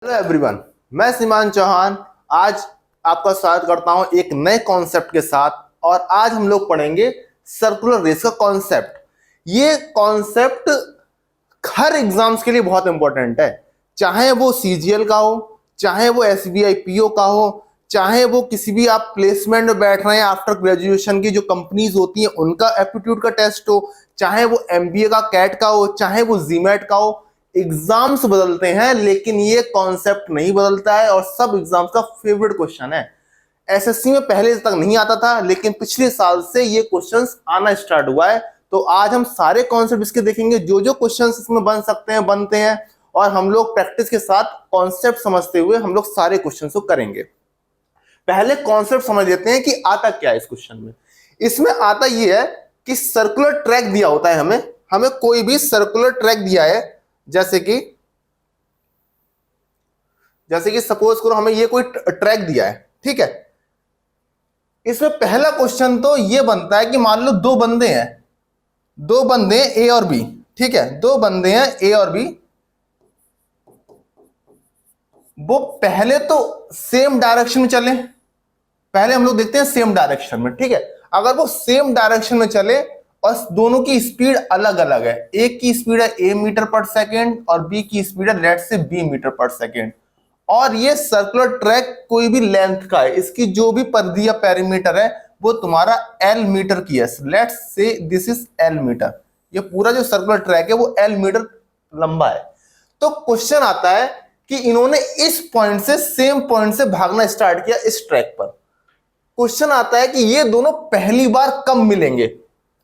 Hello everyone, मैं सीमान चौहान आज आपका स्वागत करता हूं एक नए कॉन्सेप्ट के साथ। और आज हम लोग पढ़ेंगे सर्कुलर रेस का कॉन्सेप्ट। ये कॉन्सेप्ट हर एग्जाम्स के लिए बहुत इंपॉर्टेंट है, चाहे वो सीजीएल का हो, चाहे वो एसबीआई पीओ का हो, चाहे वो किसी भी आप प्लेसमेंट में बैठ रहे हैं आफ्टर ग्रेजुएशन की जो कंपनीज होती हैं उनका एप्टीट्यूड का टेस्ट हो, चाहे वो एमबीए का कैट का हो, चाहे वो जीमैट का हो। एग्जाम्स बदलते हैं लेकिन ये कॉन्सेप्ट नहीं बदलता है और सब एग्जाम्स का फेवरेट क्वेश्चन है। एसएससी में पहले तक नहीं आता था लेकिन पिछले साल से ये क्वेश्चंस आना स्टार्ट हुआ है। तो आज हम सारे कॉन्सेप्ट इसके देखेंगे, जो जो क्वेश्चंस इसमें बन सकते हैं बनते हैं, और हम लोग प्रैक्टिस के साथ कॉन्सेप्ट समझते हुए हम लोग सारे क्वेश्चंस को करेंगे। पहले कॉन्सेप्ट समझ लेते हैं कि आता क्या है इस क्वेश्चन में। इसमें आता ये है कि सर्कुलर ट्रैक दिया होता है, हमें कोई भी सर्कुलर ट्रैक दिया है, जैसे कि सपोज करो हमें ये कोई ट्रैक दिया है, ठीक है। इसमें पहला क्वेश्चन तो ये बनता है कि मान लो दो बंदे हैं ए और बी, ठीक है। दो बंदे हैं ए और बी, वो पहले तो सेम डायरेक्शन में चले। पहले हम लोग देखते हैं सेम डायरेक्शन में, ठीक है। अगर वो सेम डायरेक्शन में चले और दोनों की स्पीड अलग अलग है, एक की स्पीड है ए मीटर पर सेकेंड और बी की स्पीड है लेट से बी मीटर पर सेकेंड, और ये सर्कुलर ट्रैक कोई भी लेंथ का है, इसकी जो भी परिधि या पेरीमीटर है वो तुम्हारा एल मीटर की है। Let's say this is L metre, ये पूरा जो सर्कुलर ट्रैक है वो एल मीटर लंबा है। तो क्वेश्चन आता है कि इन्होंने इस पॉइंट से सेम पॉइंट से भागना स्टार्ट किया इस ट्रैक पर। क्वेश्चन आता है कि ये दोनों पहली बार कब मिलेंगे।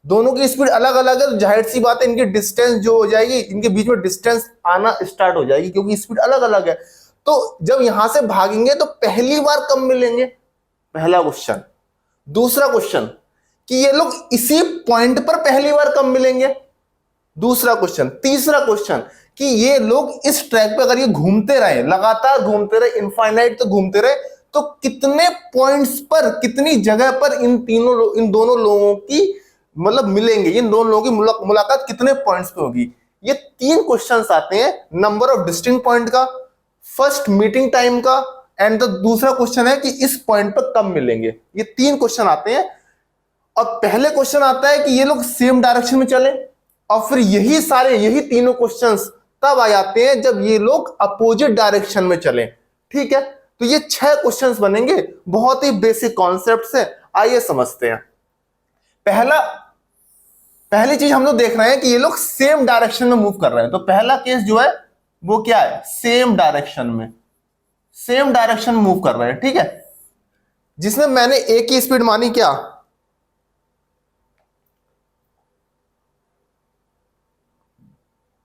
दोनों की स्पीड अलग अलग है, जाहिर सी बात है इनकी डिस्टेंस जो हो जाएगी, इनके बीच में डिस्टेंस आना स्टार्ट हो जाएगी क्योंकि स्पीड अलग अलग है। तो जब यहां से भागेंगे तो पहली बार कब मिलेंगे, पहला क्वेश्चन। दूसरा क्वेश्चन कि ये लोग इसी पॉइंट पर पहली बार कब मिलेंगे, दूसरा क्वेश्चन। तीसरा क्वेश्चन कि ये लोग इस ट्रैक पे अगर ये घूमते रहे, लगातार घूमते रहे, इनफाइनाइट तो घूमते रहे, तो कितने पॉइंट्स पर, कितनी जगह पर इन दोनों लोगों की मतलब मिलेंगे, इन दोनों लोगों की मुलाकात कितने पॉइंट्स पे होगी। ये तीन क्वेश्चंस आते हैं, नंबर ऑफ डिस्टिंक्ट पॉइंट का, फर्स्ट मीटिंग टाइम का, एंड दूसरा क्वेश्चन है कि इस पॉइंट पर कब मिलेंगे। ये तीन क्वेश्चन आते हैं। और पहले क्वेश्चन आता है कि ये लोग सेम डायरेक्शन में चले, और फिर यही तीनों क्वेश्चंस तब आ जाते हैं जब ये लोग अपोजिट डायरेक्शन में चले, ठीक है। तो ये 6 क्वेश्चंस बनेंगे, बहुत ही बेसिक कॉन्सेप्ट्स है। आइए समझते हैं। पहली चीज हम लोग देख रहे हैं कि ये लोग सेम डायरेक्शन में मूव कर रहे हैं। तो पहला केस जो है वो क्या है, सेम डायरेक्शन में मूव कर रहे हैं, ठीक है। जिसमें मैंने ए की स्पीड मानी क्या,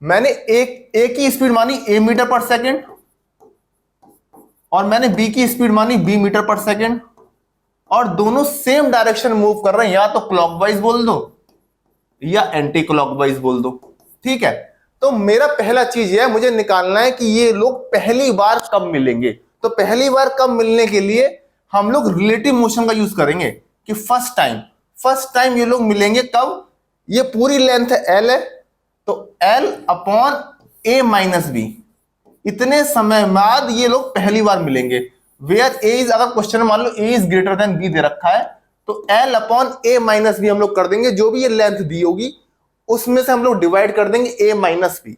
मैंने ए की स्पीड मानी ए मीटर पर सेकेंड और मैंने बी की स्पीड मानी बी मीटर पर सेकेंड, और दोनों सेम डायरेक्शन मूव कर रहे हैं, या तो क्लॉकवाइज बोल दो या एंटी क्लॉकवाइज बोल दो, ठीक है। तो मेरा पहला चीज है, मुझे निकालना है कि ये लोग पहली बार कब मिलेंगे। तो पहली बार कब मिलने के लिए हम लोग रिलेटिव मोशन का यूज करेंगे कि फर्स्ट टाइम ये लोग मिलेंगे कब। ये पूरी लेंथ एल है, तो एल अपॉन ए माइनस बी, इतने समय बाद ये लोग पहली बार मिलेंगे। वेयर ए इज, अगर क्वेश्चन में मान लो ए इज ग्रेटर देन बी दे रखा है, तो एल अपॉन ए माइनस बी हम लोग कर देंगे, जो भी ये लेंथ दी होगी उसमें से हम लोग डिवाइड कर देंगे ए माइनस बी,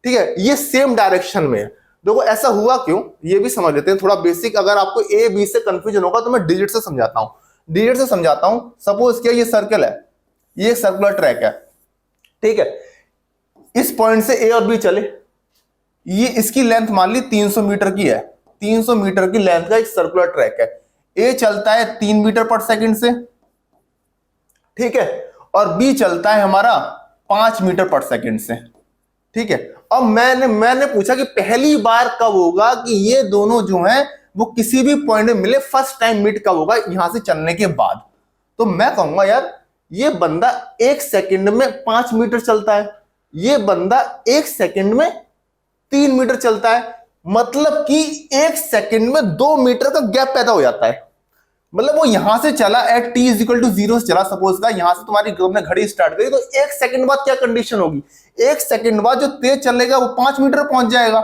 ठीक है। ये सेम डायरेक्शन में है। देखो ऐसा हुआ क्यों, ये भी समझ लेते हैं थोड़ा बेसिक। अगर आपको ए बी से कंफ्यूजन होगा तो मैं डिजिट से समझाता हूं। सपोज क्या ये सर्कल है, ये सर्कुलर ट्रैक है, ठीक है। इस पॉइंट से ए और बी चले, ये इसकी लेंथ मान ली 300 मीटर की है, 300 मीटर की लेंथ का एक सर्कुलर ट्रैक है। ए चलता है 3 मीटर पर सेकंड से, ठीक है, और बी चलता है हमारा 5 मीटर पर सेकंड से, ठीक है। और मैंने पूछा कि पहली बार कब होगा कि ये दोनों जो हैं वो किसी भी पॉइंट में मिले, फर्स्ट टाइम मीट कब होगा, यहां से चलने के बाद। तो मैं कहूंगा यार ये बंदा 1 सेकंड में 5 मीटर चलता है, ये बंदा 1 सेकंड में 3 मीटर चलता है, मतलब कि 1 सेकंड में 2 मीटर का गैप पैदा हो जाता है। मतलब वो यहां से चला at T is equal to 0 से चला, सपोज का यहां से तुम्हारी ने घड़ी स्टार्ट करी, तो 1 सेकंड बाद क्या कंडीशन होगी, 1 सेकंड बाद जो तेज चलेगा वो 5 मीटर पहुंच जाएगा।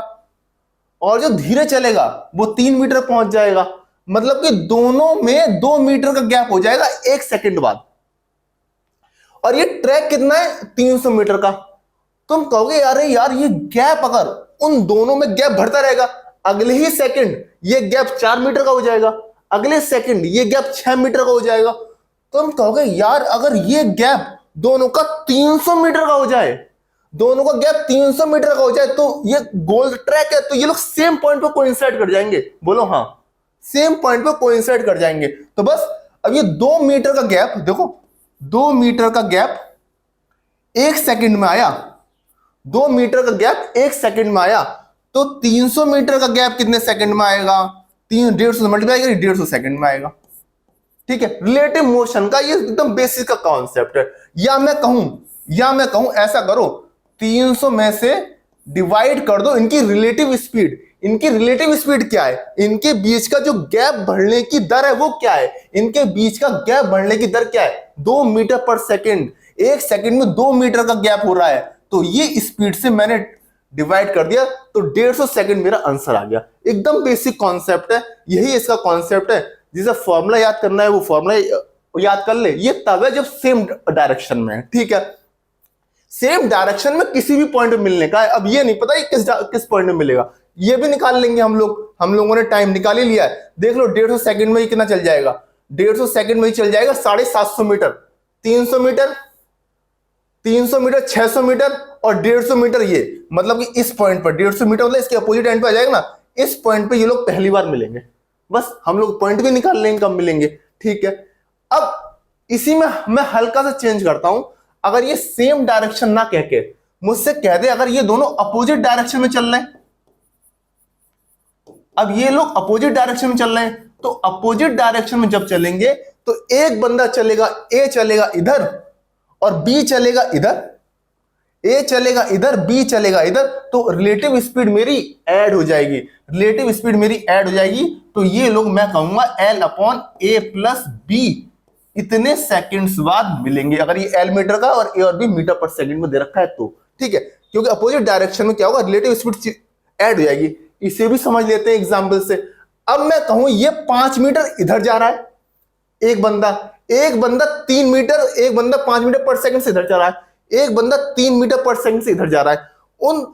और जो धीरे चलेगा वो 3 मीटर पहुंच जाएगा। मतलब कि दोनों में 2 मीटर का गैप हो जाएगा 1 सेकंड बाद। और ये ट्रैक कितना है? 300 मीटर का। तुम कहोगे अरे यार ये गैप, अगर उन दोनों में गैप बढ़ता रहेगा, अगले ही सेकंड ये गैप 4 मीटर का हो जाएगा, अगले सेकंड ये गैप 6 मीटर का हो जाएगा। तुम कहोगे यार अगर ये गैप दोनों का 300 मीटर का हो जाए, दोनों का गैप 300 मीटर का हो जाए तो ये गोल ट्रैक है, तो ये लोग सेम पॉइंट पे कोइंसाइड कर जाएंगे। बोलो हाँ, सेम पॉइंट पे कोइंसाइड कर जाएंगे। तो बस अब ये 2 मीटर का गैप देखो, 2 मीटर का गैप 1 सेकंड में आया, 2 मीटर का गैप 1 सेकंड में आया, तो 300 मीटर का गैप कितने सेकंड में आएगा? 150 मल्टीप्लाई करिए, 150 सेकंड में आएगा। ठीक है, रिलेटिव मोशन का ये एकदम बेसिक का कॉन्सेप्ट है। या मैं कहूं ऐसा करो, 300 में से डिवाइड कर दो इनकी रिलेटिव स्पीड। इनकी रिलेटिव स्पीड क्या है? इनके बीच का जो गैप बढ़ने की दर है वो क्या है? इनके बीच का गैप बढ़ने की दर क्या है? 2 मीटर पर सेकंड। 1 सेकंड में 2 मीटर का गैप हो रहा है, तो ये स्पीड से मैंने डिवाइड कर दिया, तो 150 सेकंड मेरा आंसर आ गया। एकदम बेसिक कॉन्सेप्ट है, यही इसका कॉन्सेप्ट है। जिसे फॉर्मूला याद करना है वो फॉर्मूला याद कर ले। ये तब है जब सेम डायरेक्शन में है। ठीक है, सेम डायरेक्शन में किसी भी पॉइंट पे मिलने का है। अब ये नहीं पता ये किस पॉइंट में मिलेगा, ये भी निकाल लेंगे हम लोगों ने टाइम निकाल ही लिया है। देख लो 150 सेकंड में ही कितना चल जाएगा? 150 सेकंड में ही चल जाएगा 750 मीटर। 300 मीटर, 300 मीटर, 600 मीटर और 150 मीटर। ये मतलब कि इस पॉइंट पर 150 मीटर मतलब इसके अपोजिट एंड पे आ जाएगा ना। इस पॉइंट पे ये लोग पहली बार मिलेंगे। बस हम लोग पॉइंट भी निकाल लेंगे कब मिलेंगे। ठीक है, अब इसी में मैं हल्का सा चेंज करता हूं। अगर ये सेम डायरेक्शन ना कह के मुझसे कह दे अगर ये दोनों अपोजिट डायरेक्शन में चल रहे हैं, अब ये लोग अपोजिट डायरेक्शन में चल रहे हैं, तो अपोजिट डायरेक्शन में जब चलेंगे तो एक बंदा चलेगा, ए चलेगा इधर और बी चलेगा इधर। ए चलेगा इधर, बी चलेगा इधर, तो रिलेटिव स्पीड मेरी ऐड हो जाएगी। रिलेटिव स्पीड मेरी ऐड हो जाएगी, तो ये लोग मैं कहूंगा L upon A plus B इतने सेकंड्स बाद मिलेंगे। अगर ये L मीटर का और A और B मीटर पर सेकंड में दे रखा है तो। ठीक है, क्योंकि अपोजिट डायरेक्शन में क्या होगा, रिलेटिव स्पीड ऐड हो जाएगी। इसे भी समझ लेते हैं एग्जाम्पल से। अब मैं कहूं ये 5 मीटर इधर जा रहा है, एक बंदा 3 मीटर, एक बंदा 5 मीटर पर सेकंड से इधर जा रहा है, एक बंदा 3 मीटर पर सेकंड से इधर जा रहा है।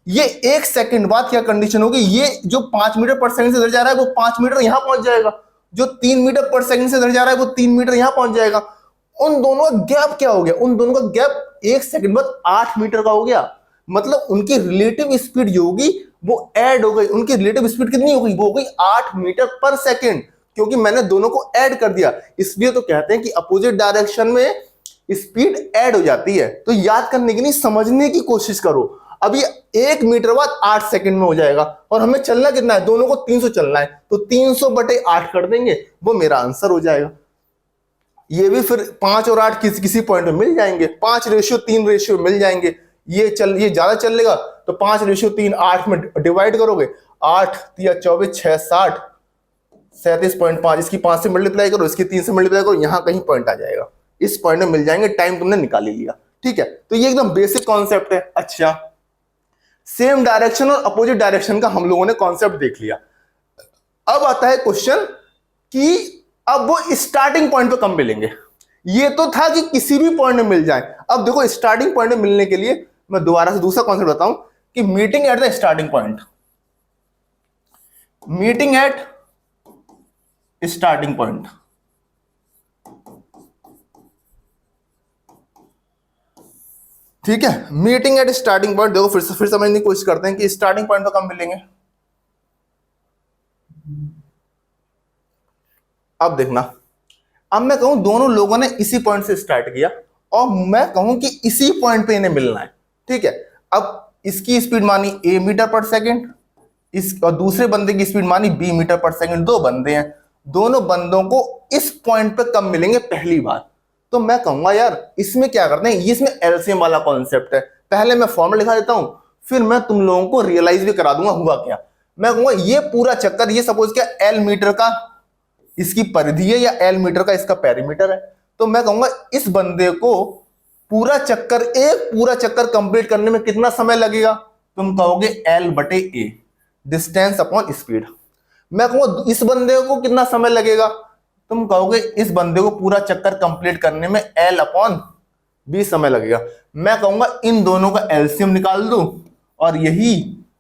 ये 1 सेकंड बाद क्या कंडीशन होगी? ये जो 5 मीटर पर सेकंड से इधर जा रहा है वो 5 मीटर यहां पहुंच जाएगा, जो 3 मीटर पर सेकंड से इधर जा रहा है वो 3 मीटर यहां पहुंच जाएगा। उन दोनों का गैप क्या हो गया? उन दोनों का गैप 1 सेकंड बाद 8 मीटर का हो गया। मतलब उनकी रिलेटिव स्पीड जो होगी वो ऐड हो गई। उनकी रिलेटिव स्पीड कितनी हो गई? वो हो गई 8 मीटर पर सेकंड, क्योंकि मैंने दोनों को ऐड कर दिया। इसलिए तो कहते हैं कि अपोजिट डायरेक्शन में स्पीड ऐड हो जाती है। तो याद करने की नहीं, समझने की कोशिश करो। अब ये 1 मीटर बाद 8 सेकंड में हो जाएगा, और हमें चलना कितना है? दोनों को 300 चलना है, तो 300/8 कर देंगे, वो मेरा आंसर हो जाएगा। ये भी फिर 5 और 8 किसी पॉइंट में मिल जाएंगे, 5:3 रेशियो मिल जाएंगे। ये ज्यादा चलेगा तो 5:3 8 में डिवाइड करोगे, 8 या 24 6 60 37.5। इसकी 5 से मल्टीप्लाई करो, इसकी 3 से मल्टीप्लाई करो, यहां कहीं पॉइंट आ जाएगा, इस पॉइंट में मिल जाएंगे। टाइम तुमने निकाल ही लिया। ठीक है, तो ये एकदम बेसिक कॉन्सेप्ट है। अच्छा, सेम डायरेक्शन और अपोजिट डायरेक्शन का हम लोगों ने कॉन्सेप्ट देख लिया। अब आता है क्वेश्चन कि अब वो स्टार्टिंग पॉइंट पे कब मिलेंगे। ये तो था कि किसी भी पॉइंट में मिल जाए। अब देखो स्टार्टिंग पॉइंट में मिलने के लिए मैं दोबारा से दूसरा कॉन्सेप्ट बताऊं कि meeting at the starting point. Meeting at starting point, ठीक है, मीटिंग एट स्टार्टिंग पॉइंट। देखो फिर समझने की कोशिश करते हैं कि स्टार्टिंग पॉइंट पे कब मिलेंगे। अब देखना, अब मैं कहूं दोनों लोगों ने इसी पॉइंट से स्टार्ट किया और मैं कहूं कि इसी पॉइंट पे इन्हें मिलना है। ठीक है, अब इसकी स्पीड मानी A मीटर पर सेकंड, इस और दूसरे बंदे की स्पीड मानी B मीटर पर सेकंड। दो बंदे हैं, दोनों बंदों को इस पॉइंट पे कब मिलेंगे? पहली बार। तो मैं कहूंगा यार इसमें क्या करते हैं, ये इसमें एलसीएम वाला कॉन्सेप्ट है। पहले मैं फॉर्मूला लिखा देता हूं, फिर मैं तुम लोगों को रियलाइज भी करा दूंगा हुआ क्या। मैं कहूंगा ये पूरा चक्कर, ये सपोज क्या L मीटर का इसकी परिधि है या L मीटर का इसका पेरीमीटर है, तो मैं कहूंगा इस बंदे को पूरा चक्कर कंप्लीट करने में कितना समय लगेगा? तुम कहोगे L/A। Distance upon speed. मैं कहूंगा इस बंदे को कितना समय लगेगा, तुम कहोगे इस बंदे को पूरा चक्कर कंप्लीट करने में L अपॉन B समय लगेगा। मैं कहूंगा इन दोनों का एलसीएम निकाल दो और यही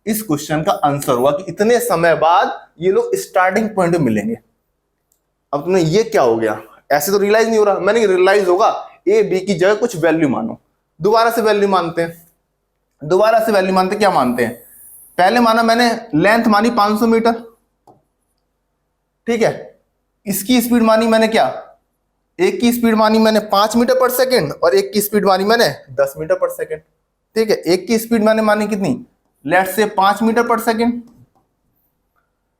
इस क्वेश्चन का आंसर हुआ कि इतने समय बाद ये लोग स्टार्टिंग पॉइंट में मिलेंगे। अब तुमने ये क्या हो गया, ऐसे तो रियलाइज नहीं हो रहा। मैंने रियलाइज होगा ए बी की जगह कुछ वैल्यू मानो। दोबारा से वैल्यू मानते हैं, दोबारा से वैल्यू मानते क्या मानते हैं, पहले माना मैंने लेंथ मानी 500 मीटर, ठीक है। इसकी स्पीड मानी मैंने क्या, एक की स्पीड मानी मैंने 5 मीटर पर सेकेंड और एक की स्पीड मानी मैंने 10 मीटर पर सेकेंड, ठीक है। एक की स्पीड मैंने मानी कितनी, लेट्स से 5 मीटर पर सेकेंड,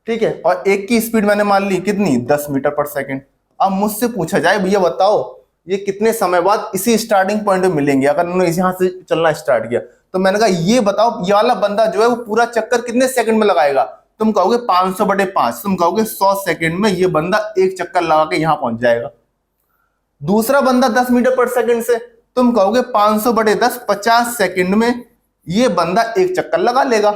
ठीक है, और एक की स्पीड मैंने मान ली कितनी 10 मीटर पर सेकेंड। अब मुझसे पूछा जाए भैया बताओ ये कितने समय बाद इसी स्टार्टिंग पॉइंट में मिलेंगे, अगर उन्होंने यहां से चलना स्टार्ट किया तो मैंने कहा ये बताओ ये वाला बंदा जो है वो पूरा चक्कर कितने सेकंड में लगाएगा। तुम कहोगे 500/5, तुम कहोगे 100 सेकंड में ये बंदा एक चक्कर लगा के यहां पहुंच जाएगा। दूसरा बंदा 10 मीटर पर सेकंड से, तुम कहोगे 500/10 50 सेकंड में ये बंदा एक चक्कर लगा लेगा।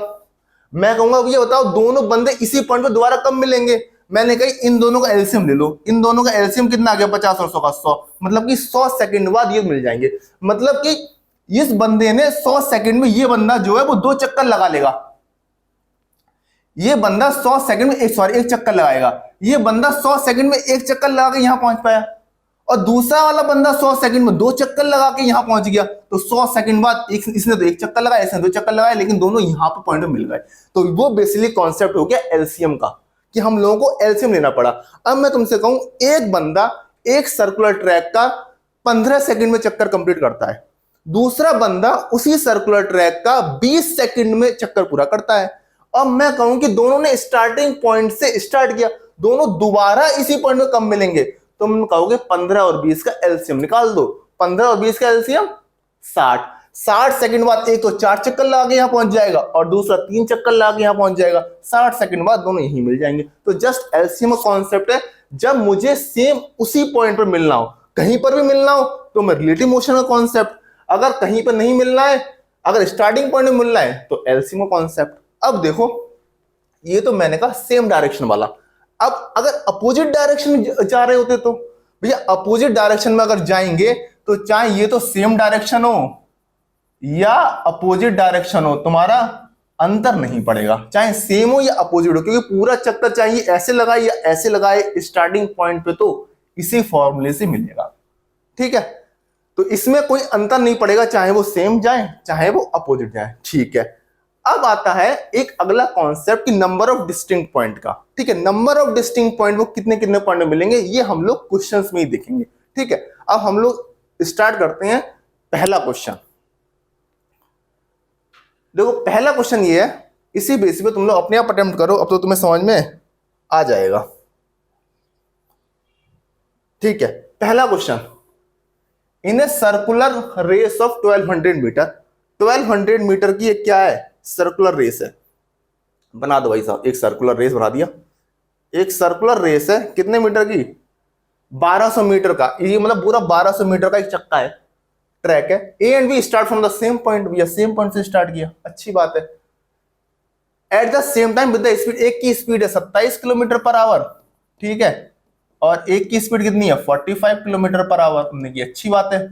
मैं कहूंगा ये बताओ दोनों बंदे इसी पॉइंट पर दोबारा कब मिलेंगे। मैंने कही इन दोनों का एलसीएम ले लो, इन दोनों का एलसीएम कितना आ गया 50 और 100 का 100, मतलब कि 100 सेकंड बाद ये मिल जाएंगे। मतलब कि इस बंदे ने 100 सेकंड में ये बंदा जो है वो 2 चक्कर लगा लेगा। ये बंदा 100 सेकंड में एक चक्कर लगाएगा, ये बंदा 100 सेकंड में एक चक्कर लगा के यहां पहुंच पाया और दूसरा वाला बंदा 100 सेकंड में 2 चक्कर लगा के यहां पहुंच गया। तो 100 सेकंड बाद इसने तो एक चक्कर लगाया, इसने 2 चक्कर लगाए, लेकिन दोनों यहां पर पॉइंट में मिल गए। तो वो बेसिकली कॉन्सेप्ट हो गया एलसीएम का कि हम लोगों को एलसीएम लेना पड़ा। अब मैं तुमसे कहूं एक बंदा एक सर्कुलर ट्रैक का 15 सेकंड में चक्कर कंप्लीट करता है, दूसरा बंदा उसी सर्कुलर ट्रैक का 20 सेकंड में चक्कर पूरा करता है। अब मैं कहूं कि दोनों ने स्टार्टिंग पॉइंट से स्टार्ट किया, दोनों दोबारा इसी पॉइंट में कब मिलेंगे। तुम कहोगे 15 और 20 का एलसीएम निकाल दो, 15 और 20 का एलसीएम 60 सेकंड बाद एक तो 4 चक्कर लगा के यहां पहुंच जाएगा और दूसरा 3 चक्कर लगा के यहां पहुंच जाएगा। 60 सेकंड बाद दोनों यहीं मिल जाएंगे। तो जस्ट एलसीएम का कॉन्सेप्ट है जब मुझे सेम उसी पॉइंट पर मिलना हो, कहीं पर भी मिलना हो तो मैं रिलेटिव मोशन का कॉन्सेप्ट, अगर कहीं पर नहीं मिलना है, अगर स्टार्टिंग पॉइंट में मिलना है तो एलसीएम का कॉन्सेप्ट। अब देखो ये तो मैंने कहा सेम डायरेक्शन वाला। अब अगर अपोजिट डायरेक्शन में जा रहे होते तो भैया अपोजिट डायरेक्शन में अगर जाएंगे तो चाहे ये तो सेम डायरेक्शन हो या अपोजिट डायरेक्शन हो तुम्हारा अंतर नहीं पड़ेगा, चाहे सेम हो या अपोजिट हो, क्योंकि पूरा चक्कर चाहिए ऐसे लगाए या ऐसे लगाए स्टार्टिंग पॉइंट पे तो इसी फॉर्मूले से मिलेगा, ठीक है। तो इसमें कोई अंतर नहीं पड़ेगा, चाहे वो सेम जाए चाहे वो अपोजिट जाए, ठीक है। अब आता है एक अगला कॉन्सेप्ट कि नंबर ऑफ डिस्टिंक्ट पॉइंट का, ठीक है। नंबर ऑफ डिस्टिंक्ट पॉइंट वो कितने कितने पॉइंट में मिलेंगे ये हम लोग क्वेश्चंस में ही देखेंगे, ठीक है। अब हम लोग स्टार्ट करते हैं पहला क्वेश्चन। देखो पहला क्वेश्चन ये है, इसी बेसिस पे तुम लोग अपने आप अटेम्प्ट करो, अब तो तुम्हें समझ में आ जाएगा, ठीक है। पहला question, in a circular race of 1200 metre, 1200 metre की एक क्या है सर्कुलर रेस है। बना दो भाई साहब, एक सर्कुलर रेस बना दिया। एक सर्कुलर रेस है कितने मीटर की, 1200 मीटर का, ये मतलब पूरा 1200 मीटर का एक चक्का है, ट्रैक है। A and B start from the same point, भैया सेम पॉइंट से स्टार्ट किया, अच्छी बात है। At the same time with the speed, एक की स्पीड है 27 किलोमीटर पर आवर, ठीक है, और एक की स्पीड कितनी है 45 किलोमीटर पर आवर, तुमने की अच्छी बात है।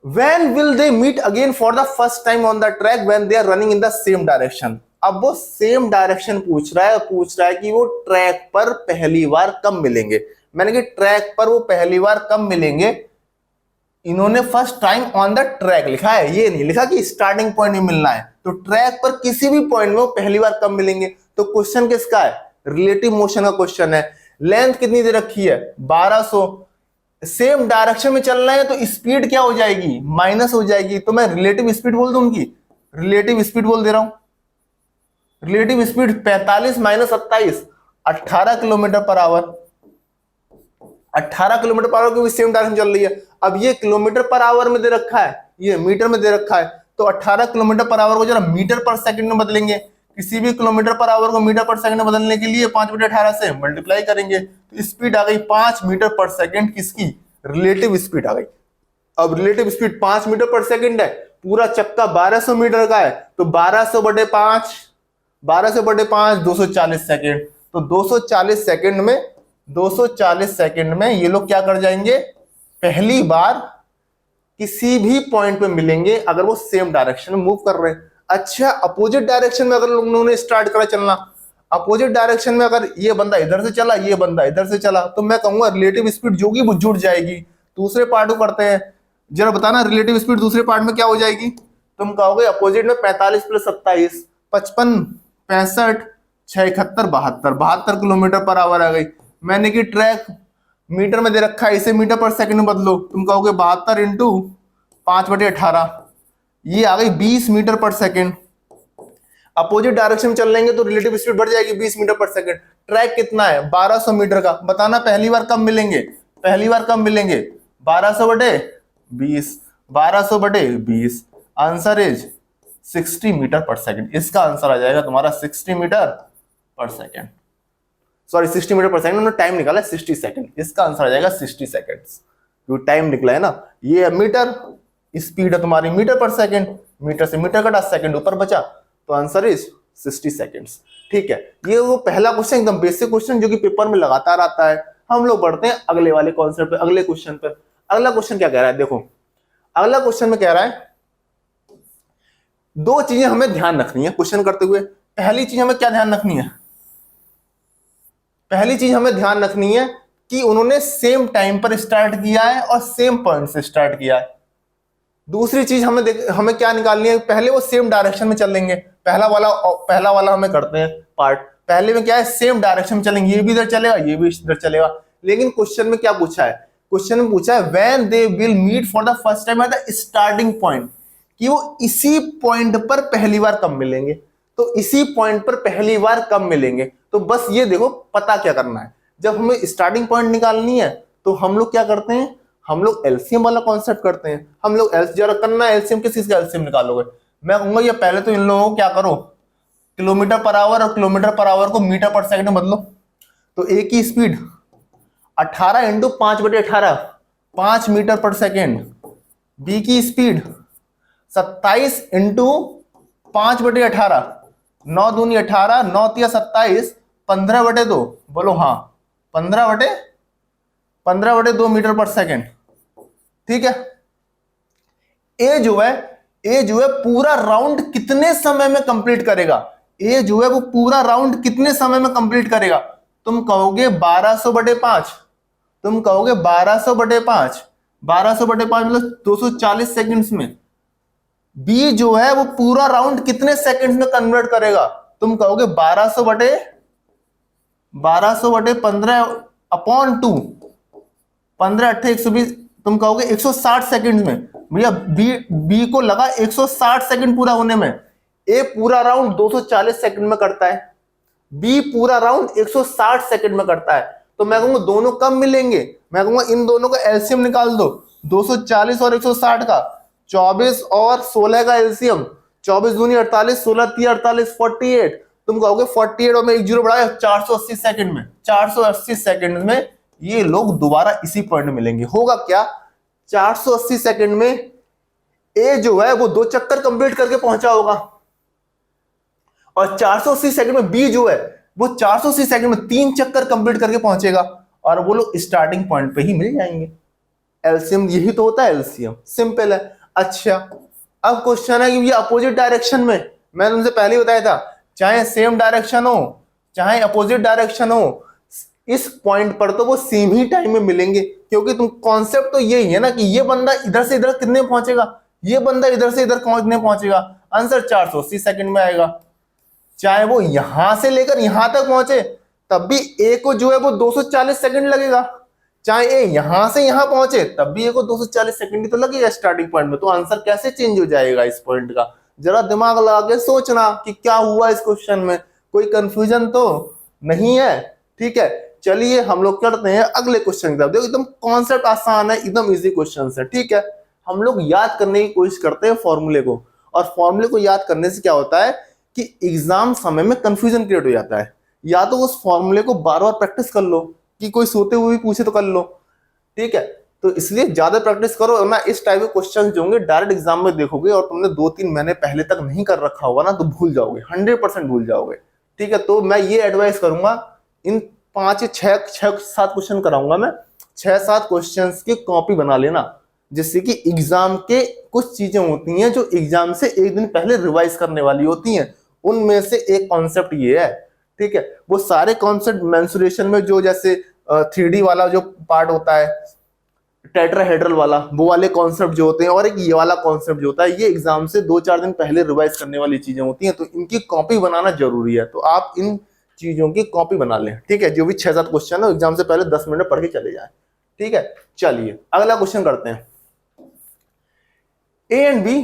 When will they meet again for the first time on the track when they are running in the same direction? अब वो सेम डायरेक्शन पूछ रहा है कि वो ट्रैक पर पहली बार कब मिलेंगे। मैंने कि ट्रैक पर वो पहली बार कब मिलेंगे, इन्होंने first time on the track लिखा है, ये नहीं लिखा कि स्टार्टिंग पॉइंट में मिलना है। तो ट्रैक पर किसी भी पॉइंट में वो पहली बार कब मिलेंगे। तो क्वेश्चन किसका है, रिलेटिव मोशन का क्वेश्चन है। लेंथ कितनी दे रखी है 1200, सेम डायरेक्शन में चल रहे हैं तो स्पीड क्या हो जाएगी माइनस हो जाएगी। तो मैं रिलेटिव स्पीड बोल दूं, उनकी रिलेटिव स्पीड बोल दे रहा हूं। Relative speed 45 minus 27, 18 kilometre per hour, 18 kilometre per hour, क्योंकि सेम डायरेक्शन चल रही है। अब ये किलोमीटर पर आवर में दे रखा है, ये मीटर में दे रखा है, तो 18 किलोमीटर पर आवर को जरा मीटर पर सेकंड में बदलेंगे। किसी भी किलोमीटर पर आवर को मीटर पर सेकंड में बदलने के लिए 5/18 से मल्टीप्लाई करेंगे तो स्पीड आ गई 5 मीटर पर सेकंड, किसकी रिलेटिव स्पीड आ गई। अब रिलेटिव स्पीड 5 मीटर पर सेकंड है, पूरा चक्का 1200 मीटर का है, तो 1200 बटे 5, 1200 बटे 5 240 सेकेंड। तो 240 सेकेंड में 240 सेकेंड में ये लोग क्या कर जाएंगे, पहली बार किसी भी पॉइंट पे मिलेंगे अगर वो सेम डायरेक्शन में मूव कर रहे हैं। अच्छा, अपोजिट डायरेक्शन में अगर उन्होंने स्टार्ट करा चलना, अपोजिट डायरेक्शन में अगर ये बंदा इधर से चला, ये बंदा इधर से चला, तो मैं कहूंगा रिलेटिव स्पीड जो कि वो जुड़ जाएगी। दूसरे पार्ट को करते हैं, जरा बताना रिलेटिव स्पीड दूसरे पार्ट में क्या हो जाएगी। तुम कहोगे अपोजिट में 45 + 27 55 65 6 71 72 किलोमीटर पर आवर आ गई। मैंने कि ट्रैक मीटर में दे रखा है, इसे मीटर पर सेकंड में बदलो। तुम कहोगे 72 इंटू 5/18, ये आ गई 20 मीटर पर सेकंड। अपोजिट डायरेक्शन में चल लेंगे तो रिलेटिव स्पीड बढ़ जाएगी 20 मीटर पर सेकंड। ट्रैक कितना है, 1200 मीटर का। बताना पहली बार कब मिलेंगे, पहली बार कब मिलेंगे, 1200 बटे 20, 1200 बटे 20। आंसर इज 60 मीटर पर सेकंड। इसका आंसर आ जाएगा तुम्हारा 60 मीटर पर सेकंड। सॉरी 60 मीटर पर सेकंड, उन्होंने टाइम निकाला 60 सेकंड। इसका आंसर आ जाएगा 60 सेकंड्स, जो टाइम निकला है ना। ये मीटर, स्पीड है तुम्हारी मीटर पर सेकंड, मीटर से मीटर कटा, सेकंड ऊपर बचा, तो आंसर इज 60 सेकंड्स। ठीक है, ये वो पहला क्वेश्चन एकदम बेसिक क्वेश्चन जो कि पेपर में लगातार आता है। हम लोग बढ़ते हैं अगले वाले कॉन्सेप्ट पे, अगले क्वेश्चन पर। अगला क्वेश्चन क्या कह रहा है, देखो अगला क्वेश्चन में कह रहा है दो चीजें हमें ध्यान रखनी है क्वेश्चन करते हुए। पहली चीज हमें क्या ध्यान रखनी है, पहली चीज हमें ध्यान रखनी है कि उन्होंने सेम टाइम पर स्टार्ट किया है और सेम पॉइंट से स्टार्ट किया है। दूसरी चीज हमें क्या निकालनी है, पहले वो सेम डायरेक्शन में चलेंगे। पहला वाला हमें करते हैं पार्ट। पहले में क्या है, सेम डायरेक्शन में चलेंगे, ये भी इधर चलेगा, ये भी इधर चलेगा। लेकिन क्वेश्चन में क्या पूछा है, क्वेश्चन में पूछा है when they will meet for the first time at the starting point, कि वो इसी पॉइंट पर पहली बार कब मिलेंगे। तो इसी पॉइंट पर पहली बार कब मिलेंगे, तो बस ये देखो पता क्या करना है। जब हमें स्टार्टिंग पॉइंट निकालनी है तो हम लोग क्या करते हैं, हम लोग एलसीएम वाला कॉन्सेप्ट करते हैं। हम लोग जरा करना है एलसीएम, किस चीज का एलसीएम निकालोगे। मैं कहूंगा ये पहले तो इन लोगों को क्या करो, किलोमीटर पर आवर और किलोमीटर पर आवर को मीटर पर सेकंड में बदलो। तो ए की स्पीड 18 इंटू 5/18 5 मीटर पर सेकेंड। बी की स्पीड 27 इंटू 5/18 9 दूनी 18 9 तिया 27 15/2 बोलो हाँ 15/2 मीटर पर सेकेंड। ठीक है, ए जो है पूरा राउंड कितने समय में कंप्लीट करेगा, ए जो है वो पूरा राउंड कितने समय में कंप्लीट करेगा। तुम कहोगे 1200/5, तुम कहोगे 1200/5, 1200/5 मतलब 240 सेकंड्स में। बी जो है वो पूरा राउंड कितने सेकंड्स में कन्वर्ट करेगा, तुम कहोगे 1200/15/2 15 8 120, तुम कहोगे 160 सेकंड्स में। भैया बी को लगा 160 सेकंड पूरा होने में। ए पूरा राउंड 240 सेकंड में करता है, बी पूरा राउंड 160 सेकंड में करता है। तो मैं कहूंगा दोनों कब मिलेंगे, मैं कहूंगा इन दोनों का एलसीएम निकाल दो, 240 और 160 का, 24 और 16 का एलसीएम, 24 दूनी 48 16 3 48 48। तुम कहोगे 48 और मैं 1 जीरो बढ़ाया 480 सेकंड में, 480 सेकंड में ये लोग दोबारा इसी पॉइंट में मिलेंगे। होगा क्या, 480 सेकंड में ए जो है वो 2 चक्कर कंप्लीट करके पहुंचा होगा, और 480 सेकंड में बी जो है वो 480 सेकंड में 3 चक्कर कंप्लीट करके पहुंचेगा, और वो लोग स्टार्टिंग पॉइंट पे ही मिल जाएंगे। एलसीएम यही तो होता है, एलसीएम सिंपल है। अच्छा, अब क्वेश्चन है कि ये अपोजिट डायरेक्शन में, मैंने तुमसे पहले ही बताया था, चाहे सेम डायरेक्शन हो चाहे अपोजिट डायरेक्शन हो, इस पॉइंट पर तो वो सेम ही टाइम में मिलेंगे। क्योंकि तुम कॉन्सेप्ट तो यही है ना कि ये बंदा इधर से इधर कितने पहुंचेगा, ये बंदा इधर से इधर कितने पहुंचेगा। आंसर 480 सेकंड में आएगा। चाहे वो यहां से लेकर यहां तक पहुंचे तब भी ए को जो है वो 240 सेकंड लगेगा, चाहे ए यहां से यहां पहुंचे तब भी ए को 240 सेकंड ही तो लगेगा स्टार्टिंग पॉइंट में। तो आंसर कैसे चेंज हो जाएगा इस पॉइंट का, जरा दिमाग लगा के सोचना कि क्या हुआ इस क्वेश्चन में, कोई कंफ्यूजन तो नहीं है। ठीक है, चलिए हम लोग करते हैं अगले क्वेश्चन की तरफ। देखो एकदम कॉन्सेप्ट आसान है, एकदम इजी क्वेश्चन है। ठीक है, हम लोग याद करने की कोशिश करते हैं फॉर्मूले को, और फॉर्मूले को याद करने से क्या होता है कि एग्जाम समय में कंफ्यूजन क्रिएट हो जाता है। या तो उस फॉर्मूले को बार बार प्रैक्टिस कर लो, कि कोई सोते हुए भी पूछे तो कर लो। ठीक है, तो इसलिए ज्यादा प्रैक्टिस करो, वरना इस टाइप के क्वेश्चन जो होंगे डायरेक्ट एग्जाम में देखोगे और तुमने 2-3 महीने पहले तक नहीं कर रखा होगा ना, तो भूल जाओगे, 100% भूल जाओगे। ठीक है, तो मैं ये एडवाइस करूंगा, इन 5-6-7 क्वेश्चन कराऊंगा मैं, 6-7 क्वेश्चन की कॉपी बना लेना, जिससे कि एग्जाम के कुछ चीजें होती हैं जो एग्जाम से एक दिन पहले रिवाइज करने वाली होती हैं, उनमें से एक कॉन्सेप्ट ये है। ठीक है, वो सारे कॉन्सेप्ट मेंसुरेशन में जो जैसे 3D वाला जो पार्ट होता है, टेट्राहेड्रल वाला, वो वाले कॉन्सेप्ट जो होते हैं, और एक ये वाला कॉन्सेप्ट जो होता है, ये एग्जाम से 2-4 दिन पहले रिवाइज करने वाली चीजें होती हैं, तो इनकी कॉपी बनाना जरूरी है। तो आप इन चीजों की कॉपी बना लें। ठीक है, जो भी 6-7 क्वेश्चन है एग्जाम से पहले 10 मिनट पढ़ के चले जाए। ठीक है, चलिए अगला क्वेश्चन करते हैं। A and B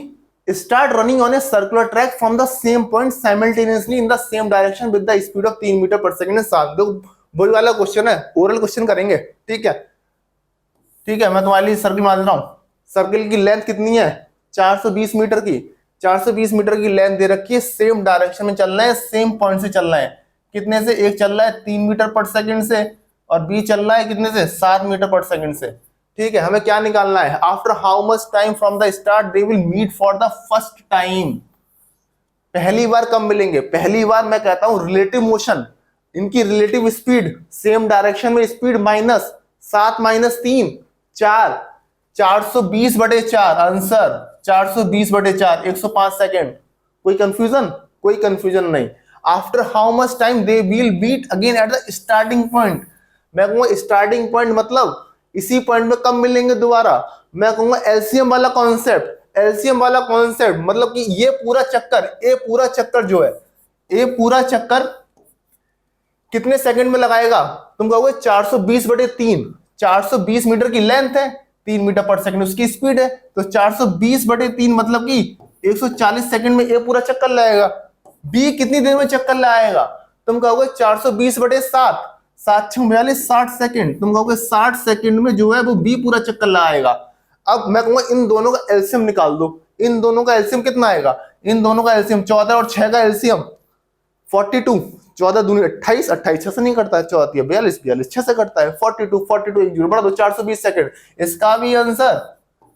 start running on a circular track from the same point simultaneously in the same direction with the speed of 3 metre पर सेकंड। वही वाला क्वेश्चन है, ओरल क्वेश्चन करेंगे। ठीक है, ठीक है, मैं तुम्हारे लिए सर्किल बना देता हूं। सर्किल की लेंथ कितनी है? 420 मीटर की। 420 मीटर की लेंथ दे रखी है, सेम डायरेक्शन में चलना है, सेम पॉइंट से चलना है। कितने से? एक चल रहा है 3 मीटर पर सेकंड से, और बी चल रहा है कितने से? 7 मीटर पर सेकंड से। ठीक है, हमें क्या निकालना है? After how much time from the start they will meet for the first time. पहली बार कब मिलेंगे? पहली बार मैं कहता हूं रिलेटिव मोशन, इनकी रिलेटिव स्पीड, सेम डायरेक्शन में स्पीड माइनस 7 - 3 4, 420/4 आंसर 420/4, 105 सेकेंड। कोई कंफ्यूजन? कोई कंफ्यूजन नहीं। After how much time they will meet again at the starting point. मैं कहूंगा स्टार्टिंग पॉइंट मतलब इसी पॉइंट में कब मिलेंगे दोबारा? मैं कहूंगा एलसीएम वाला कॉन्सेप्ट। एलसीएम वाला कॉन्सेप्ट मतलब कि ये पूरा चक्कर, ये पूरा चक्कर जो है, ये पूरा चक्कर कितने सेकंड में लगाएगा? तुम कहोगे 420/3, 420 मीटर की लेंथ है, 3 मीटर पर सेकंड उसकी स्पीड है, तो 420/3 मतलब कि 140 सेकंड में ये पूरा चक्कर लगाएगा। बी कितनी देर में चक्कर लगाएगा? तुम कहोगे 420/7, 7×42 60 सेकंड। तुम कहोगे 60 सेकंड में जो है वो बी पूरा चक्कर लगाएगा। अब मैं कहूंगा इन दोनों का एलसीएम निकाल दो। इन दोनों का एलसीएम कितना आएगा? इन दोनों का एलसीएम 14 और 6 का एलसीएम 42। 14 दूनी 28, 28 6 से नहीं करता है, 14 42, 42 6 से करता है, 42 42 एक जीरो बढ़ा दो, 420 सेकंड। इसका भी आंसर,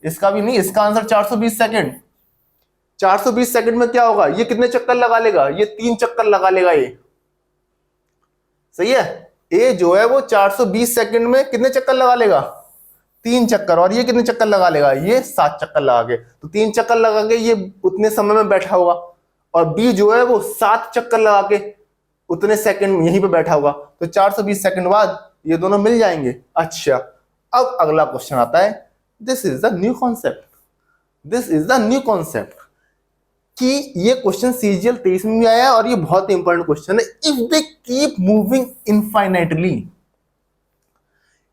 इसका भी नहीं, इसका आंसर 420 सेकंड। 420 सेकंड में क्या होगा? ये कितने चक्कर लगा लेगा? ये 3 चक्कर लगा लेगा। ये सही है। ए जो है वो 420 सेकंड में कितने चक्कर लगा लेगा? 3 चक्कर। और ये कितने चक्कर लगा लेगा? ये 7 चक्कर लगा के। तो 3 चक्कर लगा के ये उतने समय में बैठा होगा, और बी जो है वो 7 चक्कर लगा के उतने सेकंड यहीं पे बैठा होगा। तो 420 सेकंड बाद ये दोनों मिल जाएंगे। अच्छा, अब अगला क्वेश्चन आता है। This is the new concept, this is the new concept कि ये क्वेश्चन सीजीएल 23 में भी आया और ये बहुत इंपॉर्टेंट क्वेश्चन है। If they keep moving infinitely,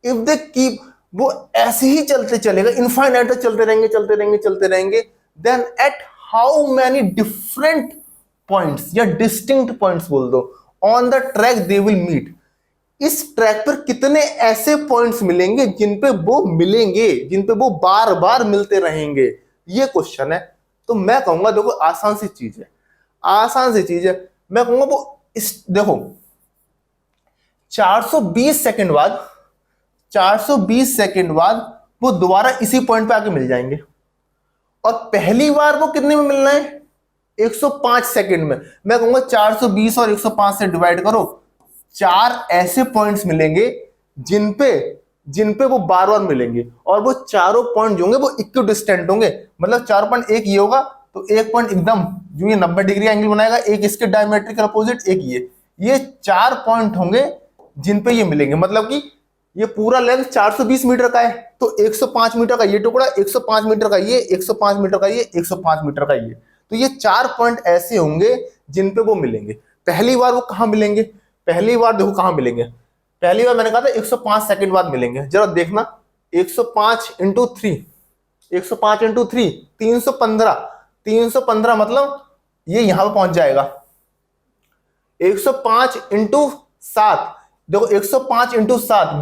if they keep, वो ऐसे ही चलते चलेगा, इनफाइनाइट तक चलते रहेंगे चलते रहेंगे चलते रहेंगे, then at how many different points या डिस्टिंक्ट पॉइंट्स बोल दो, on the track they will meet. इस ट्रैक पर कितने ऐसे पॉइंट्स मिलेंगे जिन पे वो मिलेंगे, जिन पे वो बार बार मिलते रहेंगे, ये क्वेश्चन है। तो मैं कहूंगा देखो आसान सी चीज है, आसान सी चीज है। मैं कहूंगा वो इस देखो 420 सेकंड बाद, 420 सेकंड बाद वो दोबारा इसी पॉइंट पे आके मिल जाएंगे। और पहली बार वो कितने में मिलना है? 105 सेकंड में। मैं कहूंगा 420 और 105 से डिवाइड करो, 4 ऐसे पॉइंट्स मिलेंगे जिन पे वो बार बार मिलेंगे, और वो चारों पॉइंट जो होंगे वो इक्वल डिस्टेंट होंगे। मतलब 4 पॉइंट, एक ये होगा तो एक पॉइंट एकदम जो ये 90 डिग्री एंगल बनाएगा, एक इसके डायमेट्रिकल अपोजिट, एक ये 4 पॉइंट होंगे जिन पे ये मिलेंगे। मतलब कि ये पूरा लेंथ 420 मीटर का है, तो 105 मीटर का ये टुकड़ा, 105 मीटर का ये, 105 मीटर का ये, 105 मीटर का ये। तो ये 4 पॉइंट ऐसे होंगे जिन पे वो मिलेंगे। पहली बार वो कहां मिलेंगे? पहली बार देखो कहां मिलेंगे। पहली बार मैंने कहा था 105 सेकंड बाद मिलेंगे। जरा देखना, 105 × 3, 105 × 3 315, 315 मतलब ये यहां पे पहुंच जाएगा। 105 × 7 देखो, 105 × 7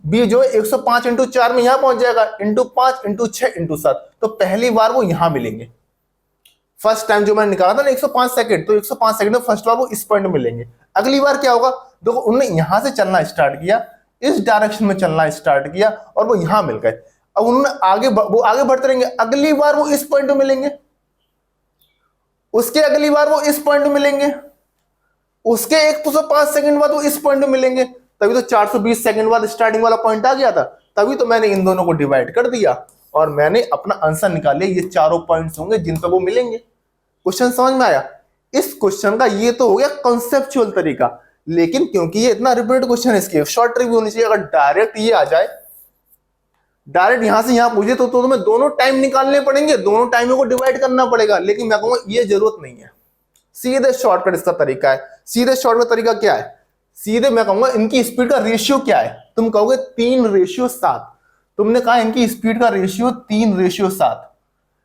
बी जो है 105 × 4 में यहां पहुंच जाएगा, × 5 × 6 × 7। तो पहली बार वो यहां मिलेंगे। फर्स्ट टाइम जो मैंने निकाला था ना 105 सेकंड, तो 105 सेकंड में फर्स्ट बार वो इस पॉइंट में मिलेंगे। अगली बार क्या होगा? देखो उन्होंने यहां से चलना स्टार्ट किया, इस डायरेक्शन में चलना स्टार्ट किया और वो यहां मिल गए। अब उन्होंने वो आगे बढ़ते रहेंगे, अगली बार वो इस पॉइंट पे मिलेंगे, उसके अगली बार वो इस पॉइंट पे मिलेंगे, उसके 105 सेकंड बाद वो इस पॉइंट पे मिलेंगे। तभी तो 420 सेकंड बाद स्टार्टिंग वाला पॉइंट आ गया था। तभी तो मैंने इन दोनों को डिवाइड कर दिया और मैंने अपना आंसर निकाल लिया। ये चारों पॉइंट्स होंगे जिन पर वो मिलेंगे। क्वेश्चन समझ में आया? इस क्वेश्चन का ये तो हो गया कॉन्सेप्चुअल तरीका, लेकिन क्योंकि ये इतना रिपीटेड क्वेश्चन है, इसकी शॉर्ट ट्रिक भी होनी चाहिए। अगर डायरेक्ट ये आ जाए, डायरेक्ट यहां से यहां पूछे तो तुम्हें दोनों टाइम निकालने पड़ेंगे, दोनों टाइमों को डिवाइड करना पड़ेगा। लेकिन मैं कहूंगा ये जरूरत नहीं है, सीधे शॉर्टकट इसका तरीका है। सीधे शॉर्टकट तरीका क्या है? सीधे मैं कहूंगा इनकी स्पीड का रेशियो क्या है? तुम कहोगे 3:7। तुमने कहा इनकी स्पीड का रेशियो 3:7।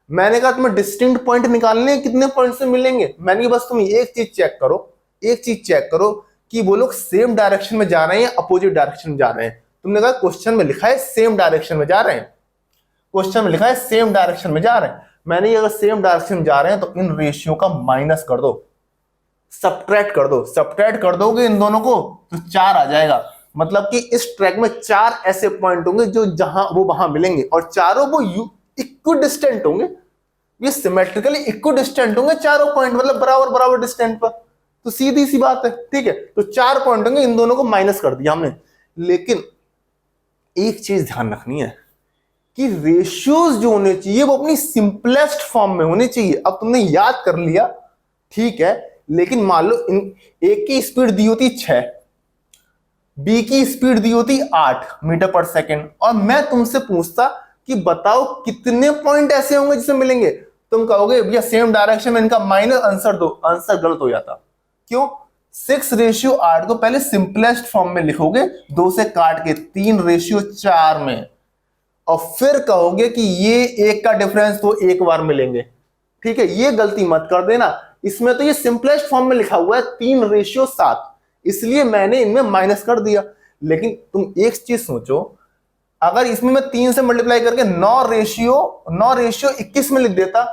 मैंने कहा तुम्हें डिस्टिंक्ट पॉइंट निकालने, कितने पॉइंट से मिलेंगे? मैंने बस तुम एक चीज चेक करो, एक चीज चेक करो कि वो लोग सेम डायरेक्शन में जा रहे हैं या अपोजिट डायरेक्शन में जा रहे हैं। तुमने कहा क्वेश्चन में लिखा है सेम डायरेक्शन में जा रहे हैं, क्वेश्चन में लिखा है सेम डायरेक्शन में जा रहे हैं। मैंने अगर सेम डायरेक्शन में जा रहे हैं तो इन रेशियो का माइनस कर दो, सब्ट्रैक्ट कर दो। सब्ट्रैक्ट कर दोगे इन दोनों को तो 4 आ जाएगा। मतलब कि इस ट्रैक में 4 ऐसे पॉइंट होंगे जो जहां वो वहां मिलेंगे और चारों वो इक्विडिस्टेंट होंगे, ये सिमेट्रिकली इक्विडिस्टेंट होंगे चारों पॉइंट, मतलब बराबर बराबर डिस्टेंस पर। तो सीधी सी बात है, ठीक है। तो 4 पॉइंट होंगे, इन दोनों को माइनस कर दिया हमने। लेकिन एक चीज ध्यान रखनी है कि रेशियोज जो होने चाहिए वो अपनी सिंपलेस्ट फॉर्म में होने चाहिए। अब तुमने याद कर लिया, ठीक है, लेकिन मान लो ए की स्पीड दी होती 6, बी की स्पीड दी होती 8 मीटर पर सेकेंड, और मैं तुमसे पूछता कि बताओ कितने पॉइंट ऐसे होंगे जिसमें मिलेंगे। तुम कहोगे भैया सेम डायरेक्शन में इनका माइनस आंसर दो, आंसर गलत हो जाता। क्यों? 6:8 को पहले सिंपलेस्ट फॉर्म में लिखोगे, 2 से काट के 3:4 में, और फिर कहोगे कि ये एक का डिफरेंस तो एक बार मिलेंगे। ठीक है, ये गलती मत कर देना। इसमें तो ये सिंपलेस्ट फॉर्म में लिखा हुआ है 3:7, इसलिए मैंने इनमें माइनस कर दिया। लेकिन तुम एक चीज सोचो, अगर इसमें मैं 3 से मल्टीप्लाई करके 9:21 में लिख देता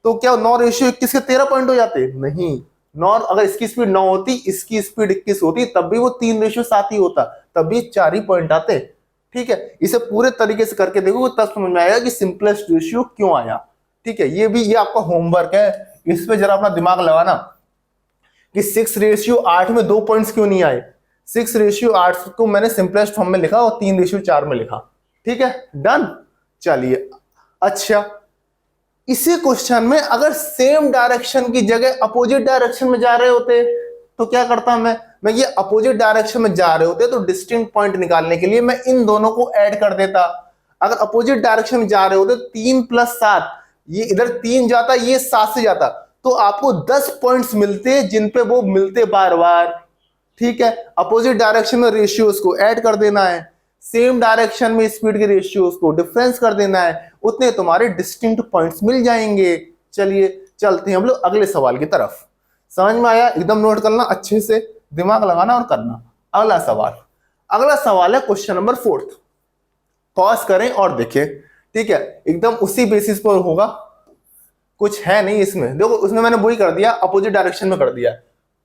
तो क्या 9:21 के 13 पॉइंट हो जाते? नहीं। 9, अगर इसकी स्पीड 9 होती, इसकी स्पीड 21 होती, तब भी वो 3:7 ही होता, तब भी 4 ही पॉइंट आते। ठीक है, इसे पूरे तरीके से करके देखो तब समझ में आएगा कि सिंपलेस्ट रेशियो क्यों आया। ठीक है, ये आपका होमवर्क है, इस पे जरा अपना दिमाग लगाना कि 6:8 में 2 पॉइंट्स क्यों नहीं आए। 6:8 को मैंने सिंपलेस्ट फॉर्म में लिखा और 3:4 में लिखा। ठीक है, डन। चलिए, अच्छा, इसी क्वेश्चन में अगर सेम डायरेक्शन की जगह अपोजिट डायरेक्शन में जा रहे होते तो क्या करता मैं ये अपोजिट डायरेक्शन में जा रहे होते तो डिस्टिंक्ट पॉइंट निकालने के लिए मैं इन दोनों को ऐड कर देता। अगर अपोजिट डायरेक्शन में जा रहे होते 3 + 7, ये इधर 3 जाता, ये 7 से जाता, तो आपको 10 पॉइंट्स मिलते जिन पे वो मिलते बार बार। ठीक है, अपोजिट डायरेक्शन में रेशियोज को ऐड कर देना है, सेम डायरेक्शन में स्पीड के रेशियोज को डिफरेंस कर देना है, उतने तुम्हारे डिस्टिंक्ट पॉइंट्स मिल जाएंगे। चलिए चलते हैं हम लोग अगले सवाल की तरफ। समझ में आया? एकदम नोट करना, अच्छे से दिमाग लगाना और करना। अगला सवाल है क्वेश्चन नंबर 4। पॉज करें और देखें। ठीक है, एकदम उसी बेसिस पर होगा, कुछ है नहीं इसमें। देखो, उसमें मैंने वही कर दिया, अपोजिट डायरेक्शन में कर दिया।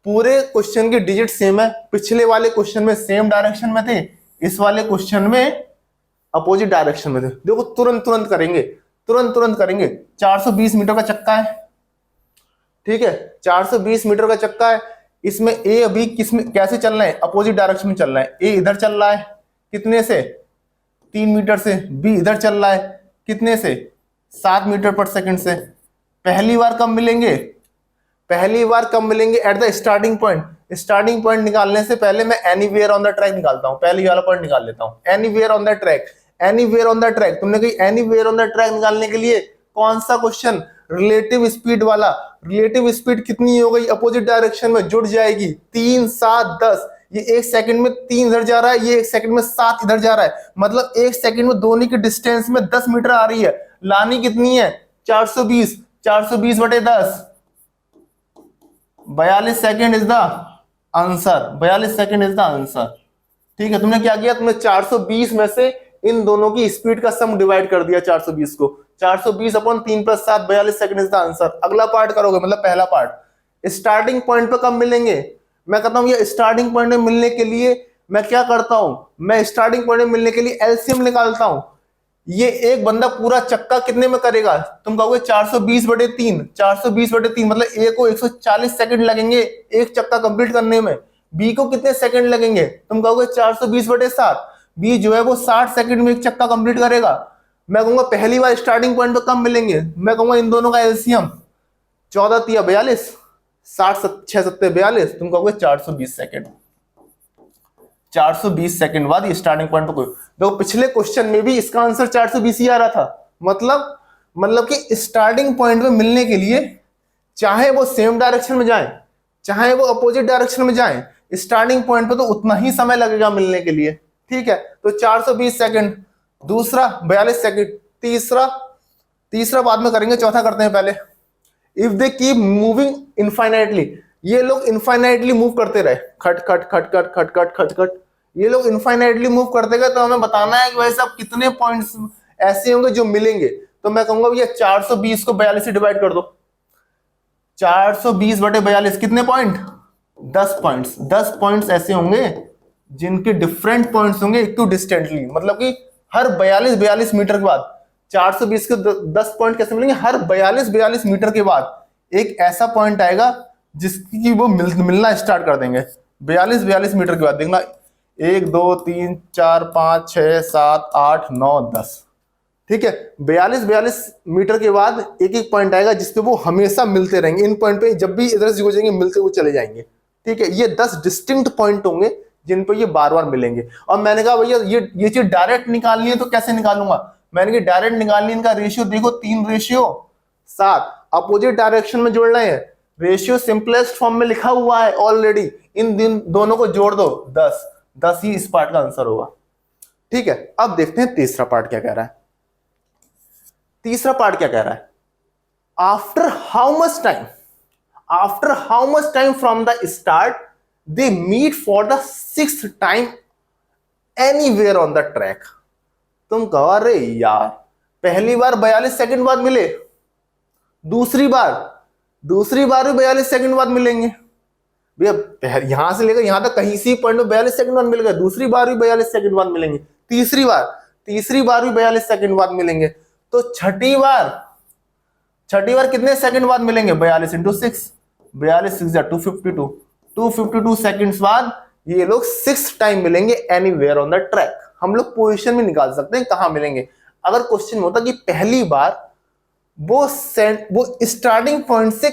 पूरे क्वेश्चन के डिजिट सेम है, पिछले वाले क्वेश्चन में सेम डायरेक्शन में थे, इस वाले क्वेश्चन में अपोजिट डायरेक्शन में थे। देखो, तुरंत करेंगे। 420 मीटर का चक्का है, ठीक है, 420 मीटर का चक्का है। इसमें ए अभी कैसे चलना है? अपोजिट डायरेक्शन में चलना है। ए इधर चल रहा है, कितने से? 3 मीटर से। बी इधर चल रहा है, कितने से? 7 मीटर पर सेकंड से। पहली बार कब मिलेंगे? Eight the starting point. Starting point निकालने से पहले मैं एनीवेयर ऑन द ट्रैक निकालता हूं, पहली वाला पॉइंट निकाल लेता हूं। एनीवेयर ऑन द ट्रैक, तुमने कही एनीवेयर ऑन द ट्रैक निकालने के लिए कौन सा क्वेश्चन? रिलेटिव स्पीड वाला। रिलेटिव स्पीड कितनी हो गई? अपोजिट डायरेक्शन में जुड़ जाएगी, 3, 7, 10। ये 1 सेकंड में 3 इधर जा रहा है, ये 1 सेकंड में 7 इधर जा रहा है, मतलब 1 सेकंड में दोनों की डिस्टेंस में 10 मीटर आ रही है। लानी कितनी है? 420 बटे 10, 42 second is the answer. 42 second is the answer. ठीक है, तुमने क्या किया? तुमने 420 में से इन दोनों की स्पीड का सम डिवाइड कर दिया 420 को। 420 upon 3 + 7, 42 second is the answer. अगला पार्ट करोगे, मतलब पहला पार्ट। स्टार्टिंग पॉइंट पे कब मिलेंगे? मैं कहता हूं ये स्टार्टिंग पॉइंट में मिलने के लिए मैं क्या करता हूं? मैं स्टार्टिंग पॉइंट में मिलने के लिए एलसीएम निकालता हूं। ये एक बंदा पूरा चक्का कितने में करेगा? तुम कहोगे 420/3, 420/3 मतलब ए को 140 सेकंड लगेंगे एक चक्का कंप्लीट करने में। बी को कितने सेकंड लगेंगे? तुम कहोगे 420/7। बी जो है वो 60 सेकंड में एक चक्का कंप्लीट करेगा। मैं कहूंगा पहली बार स्टार्टिंग पॉइंट पे कब मिलेंगे? मैं कहूंगा इन दोनों का एलसीएम 14 तिया 42, 60 6 7 42, तुम कहोगे 420 सेकंड। 420 सेकंड बाद ये स्टार्टिंग पॉइंट पे कोई देखो, पिछले क्वेश्चन में भी इसका आंसर 420 ही आ रहा था। मतलब कि स्टार्टिंग पॉइंट पे मिलने के लिए चाहे वो सेम डायरेक्शन में जाए चाहे वो अपोजिट डायरेक्शन में जाए, स्टार्टिंग पॉइंट पे तो उतना ही समय लगेगा मिलने के लिए। ठीक है, तो 420 सेकंड, दूसरा 42 सेकंड, तीसरा बाद में करेंगे, चौथा करते हैं पहले। If they keep moving infinitely, ये लोग इनफाइनाइटली मूव करते रहे, खट खट खट खट खट खट खट खट, ये लोग इनफाइनाइटली मूव करते गए, तो हमें बताना है कि भाई साहब कितने पॉइंट्स ऐसे होंगे जो मिलेंगे। तो मैं कहूंगा भैया 420 को 42 से डिवाइड कर दो। 420/42 कितने पॉइंट? 10 पॉइंट्स। 10 पॉइंट्स ऐसे होंगे जिनके डिफरेंट पॉइंट्स होंगे इक्वी डिस्टेंटली, मतलब कि हर 42 मीटर के बाद 420 के 10 पॉइंट कैसे मिलेंगे? हर 42 मीटर के बाद एक ऐसा पॉइंट आएगा जिसकी वो मिलना स्टार्ट कर देंगे। 42 मीटर के बाद देखना, 1 2 3 4 5 6 7 8 9 10। ठीक है, 42 मीटर के बाद एक एक पॉइंट आएगा जिसपे वो हमेशा मिलते रहेंगे। इन पॉइंट पे जब भी इधर से गुजरेंगे मिलते हुए चले जाएंगे। ठीक है, ये 10 डिस्टिंक्ट पॉइंट होंगे जिन पे ये बार बार मिलेंगे। और मैंने कहा भैया ये चीज डायरेक्ट निकालनी है तो कैसे निकालूंगा? मैंने कहा डायरेक्ट निकालनी, इनका रेशियो देखो 3:7, अपोजिट डायरेक्शन में जोड़ रहे हैं, रेशियो सिंपलेस्ट फॉर्म में लिखा हुआ है ऑलरेडी। इन दोनों को जोड़ दो 10 ही इस पार्ट का आंसर होगा। ठीक है, अब देखते हैं तीसरा पार्ट क्या कह रहा है। तीसरा पार्ट क्या कह रहा है? After how much time from the start they meet for the 6th time anywhere on the track. तुम कहो अरे यार पहली बार 42 सेकंड बाद मिले, दूसरी बार भी 42 सेकंड बाद मिलेंगे भैया, यहां से लेकर यहां तक कहीं से पॉइंट में 42 सेकंड बाद मिल गए, दूसरी बार भी 42 सेकंड बाद मिलेंगे, तीसरी बार भी 42 सेकंड बाद मिलेंगे, तो छठी बार कितने सेकंड बाद मिलेंगे? 42 × 6, 42 6 252 सेकंड्स बाद ये लोग 6 टाइम मिलेंगे एनीवेयर ऑन द ट्रैक। हम लोग पोजीशन में निकाल सकते हैं कहां मिलेंगे। अगर क्वेश्चन में होता कि पहली बार वो स्टार्टिंग पॉइंट से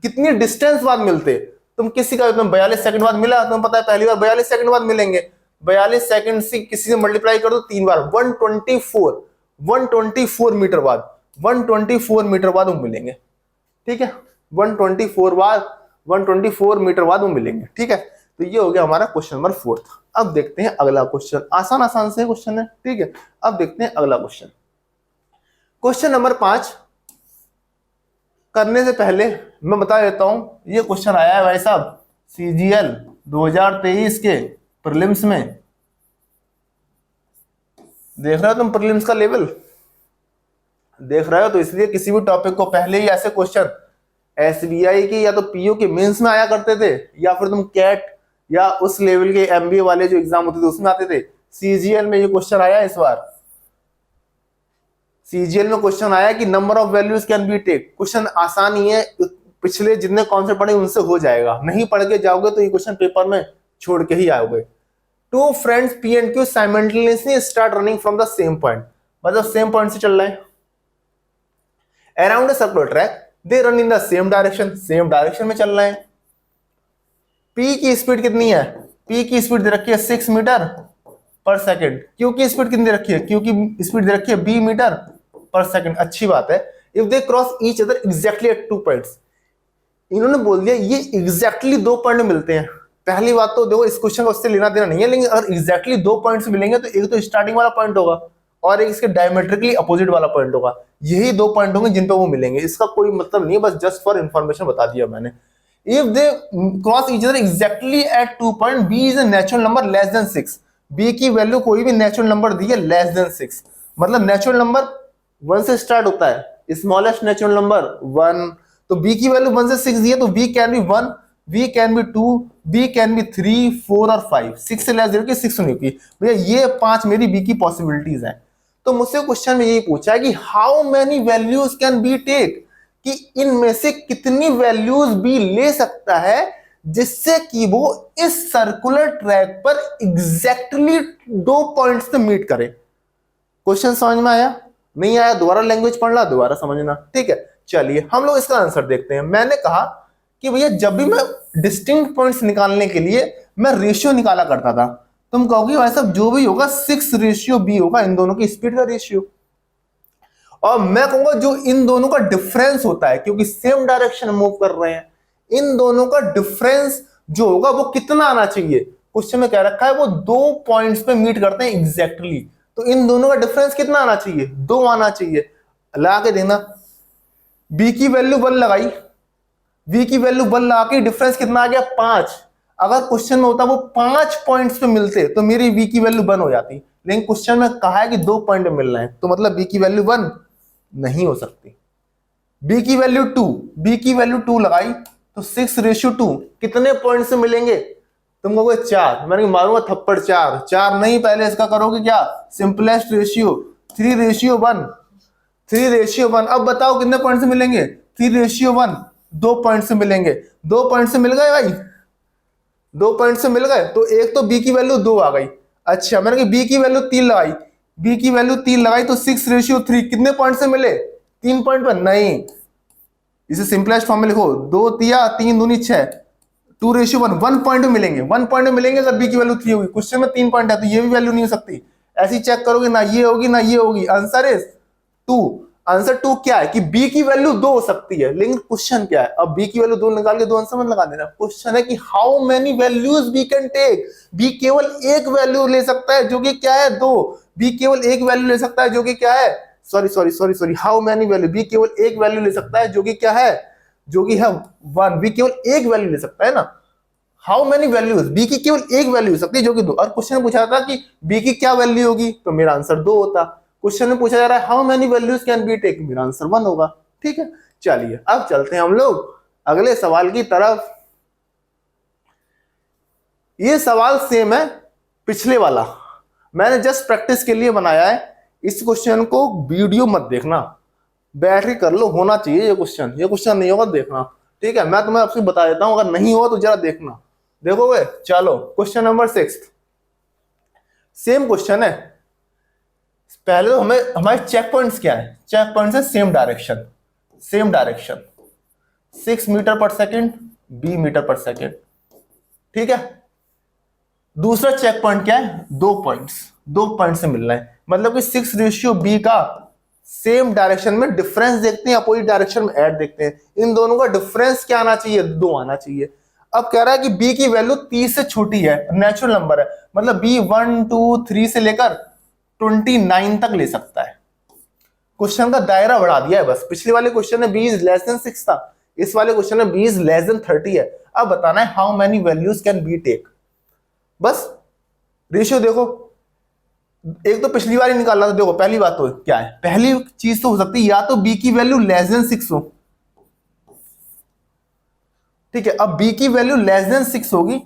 कितनी डिस्टेंस बाद मिलते, तुम किसी का 42 सेकंड बाद मिला, तुम्हें पता है पहली बार 42 सेकंड बाद मिलेंगे, 42 सेकंड से किसी से मल्टीप्लाई कर दो 3 बार, 124 मीटर बाद, 124 मीटर बाद वो मिलेंगे। ठीक है, 124 मीटर बाद वो मिलेंगे। ठीक है, तो ये हो गया हमारा क्वेश्चन नंबर 4। अब देखते हैं अगला क्वेश्चन, आसान से क्वेश्चन है। ठीक है, अब देखते हैं अगला क्वेश्चन। क्वेश्चन नंबर 5 करने से पहले मैं बता देता हूं, ये क्वेश्चन आया है भाई साहब CGL 2023 के प्रीलिम्स में। देख रहे हो तुम प्रीलिम्स का लेवल देख रहे हो, तो इसलिए किसी भी टॉपिक को पहले ही ऐसे क्वेश्चन SBI की या तो PO के मेंस में आया करते थे, या फिर तुम कैट या उस लेवल के MBA वाले जो एग्जाम होते थे उसमें आते थे। CGL में ये क्वेश्चन आया इस बार। CGL में क्वेश्चन आया कि number of values can be take. Question आसान ही है, पिछले जितने कॉन्सेप्ट पढ़े उनसे हो जाएगा, नहीं पढ़ के जाओगे तो ये क्वेश्चन पेपर में छोड़ के ही आओगे। 2 friends P and Q simultaneously start running from the same point, मतलब सेम पॉइंट से चल रहे हैं around a circular track, they run in the same direction में चल रहे हैं। P की स्पीड कितनी है? P की स्पीड दे रखी है 6 मीटर पर सेकंड। Q की स्पीड कितनी दे रखी है? Q की स्पीड दे रखी है B मीटर पर सेकंड। अच्छी बात है। If they cross each other exactly at 2 points, इन्होंने बोल दिया ये एग्जैक्टली 2 पॉइंट मिलते हैं। पहली बात तो देखो इस क्वेश्चन का उससे लेना देना नहीं है, लेकिन अगर एग्जैक्टली 2 पॉइंट्स मिलेंगे तो एक तो स्टार्टिंग वाला पॉइंट होगा और एक इसके डायमेट्रिकली अपोजिट वाला पॉइंट होगा। यही 2 पॉइंट होंगे जिन पे वो मिलेंगे। इसका कोई मतलब नहीं है, बस जस्ट फॉर इंफॉर्मेशन बता दिया मैंने। If they cross each other exactly at 2 point, B is a natural number less than 6। B की वैल्यू कोई भी नेचुरल नंबर दी है लेस देन 6, मतलब नेचुरल नंबर 1 से स्टार्ट होता है, स्मॉलेस्ट नेचुरल नंबर 1, तो B की वैल्यू 1 से 6 दी है तो B can be 1, v can be 2, b can be 3, 4 और 5, 6 से लेस 0 की 6 होनी होगी भैया, ये 5 मेरी b की पॉसिबिलिटीज हैं। तो मुझसे क्वेश्चन में यही पूछा है कि how many values can be take, कि इनमें से कितनी वैल्यूज b ले सकता है जिससे कि वो इस सर्कुलर ट्रैक पर एग्जैक्टली 2 पॉइंट्स पे मीट करे। क्वेश्चन समझ में आया? नहीं आया दोबारा लैंग्वेज पढ़ना, दोबारा समझना, ठीक है। चलिए हम लोग इसका आंसर देखते हैं। मैंने कहा कि भैया जब भी मैं डिस्टिंक्ट पॉइंट्स निकालने के लिए मैं रेशियो निकाला करता था, तुम कहोगे भाई साहब जो भी होगा 6:b होगा, इन दोनों की स्पीड का रेशियो। और मैं कहूंगा जो इन दोनों का डिफरेंस होता है, क्योंकि सेम डायरेक्शन मूव कर रहे हैं, इन दोनों का डिफरेंस जो होगा वो कितना आना चाहिए। क्वेश्चन में कह रखा है वो 2 पॉइंट्स पे मीट करते हैं एग्जैक्टली, तो इन दोनों का डिफरेंस कितना आना चाहिए? 2 आना चाहिए। लगा के देना, b की वैल्यू 1 लगाई, v की वैल्यू 1 लगा के डिफरेंस कितना आ गया? 5। अगर क्वेश्चन में होता वो 5 पॉइंट्स पे मिलते तो मेरी v की वैल्यू 1 हो जाती, लेकिन क्वेश्चन में कहा है कि 2 पॉइंट पे मिल रहे हैं, तो मतलब b की वैल्यू 1 नहीं हो सकती। b की वैल्यू 2, b की वैल्यू 2 लगाई तो 6:2 कितने पॉइंट से मिलेंगे? तुम कहोगे 4, मैंने मारूंगा थप्पड़ 4 नहीं, पहले इसका करोगे क्या? Simplest ratio 3:1, 3:1। अब बताओ कितने पॉइंट से मिलेंगे? 3:1, 2 पॉइंट से मिलेंगे। 2 पॉइंट से मिल गए भाई, 2 पॉइंट से मिल गए, तो एक तो b की वैल्यू 2 आ गई। अच्छा मैंने b की वैल्यू 3 लगाई, b की वैल्यू 3 लगाई तो 6:3 कितने पॉइंट से मिले? 3 पॉइंट पर नहीं, इसे सिंपलेस्ट फॉर्म में लिखो, 2 तिया 3 दूनी 6, 2:1, 1 पॉइंट में मिलेंगे, 1 पॉइंट में मिलेंगे अगर b की वैल्यू 3 होगी। क्वेश्चन में 3 पॉइंट है तो ये भी वैल्यू नहीं हो सकती। ऐसी चेक करोगे ना ये होगी ना ये होगी, आंसर इज 2। आंसर 2 क्या है कि b की वैल्यू 2 हो सकती है, लेकिन क्वेश्चन क्या है? अब b की वैल्यू 2 निकाल के 2 आंसर मत लगा देना। क्वेश्चन है कि how many values b can take, b केवल एक वैल्यू ले सकता है जो कि क्या है? 2। b केवल एक वैल्यू ले सकता है जो कि क्या है? Sorry, how many value, b केवल एक वैल्यू ले सकता है जो कि क्या है? जो कि है 1। b केवल एक वैल्यू ले सकता है ना, हाउ मेनी वैल्यूज, b की केवल एक वैल्यू हो सकती है जो कि 2। और क्वेश्चन में पूछा था कि b की क्या वैल्यू होगी, तो मेरा आंसर 2 होता। क्वेश्चन में पूछा जा रहा है how many values can be take, मेरा आंसर 1 होगा। ठीक है, चलिए अब चलते हैं हम लोग अगले सवाल की तरफ। ये सवाल सेम है पिछले वाला, मैंने जस्ट प्रैक्टिस के लिए बनाया है। इस क्वेश्चन को वीडियो मत देखना, बैठ के कर लो, होना चाहिए ये क्वेश्चन नहीं होगा देखना। ठीक है, मैं तुम्हें आपसे बता देता हूं, अगर नहीं हुआ तो जरा देखना, देखोगे। चलो क्वेश्चन नंबर 6, सेम क्वेश्चन है। पहले तो हमें हमारे चेक पॉइंट्स क्या है? चेक पॉइंट्स है सेम डायरेक्शन, 6 मीटर पर सेकेंड, b मीटर पर सेकेंड। ठीक है, दूसरा चेक पॉइंट क्या है? 2 पॉइंट से मिल रहा है, मतलब कि 6:b का सेम डायरेक्शन में डिफरेंस देखते हैं, अपोजिट डायरेक्शन में ऐड देखते हैं। इन दोनों का डिफरेंस क्या आना चाहिए? 2 आना चाहिए। अब कह रहा है कि b की वैल्यू 30 से छोटी है, नेचुरल नंबर है, मतलब b 1 2 3 से लेकर 29 तक ले सकता है। क्वेश्चन का दायरा बढ़ा दिया है बस। पिछले वाले क्वेश्चन में b इज लेस देन 6 था, इस वाले क्वेश्चन में b इज लेस देन 30 है। अब बताना है how many values can b take. बस रेशियो देखो, एक तो पिछली बार ही निकालना था। देखो पहली बात तो क्या है, पहली चीज तो हो सकती है या तो b की वैल्यू लेस देन 6 हो। ठीक है, अब b की वैल्यू लेस देन 6 होगी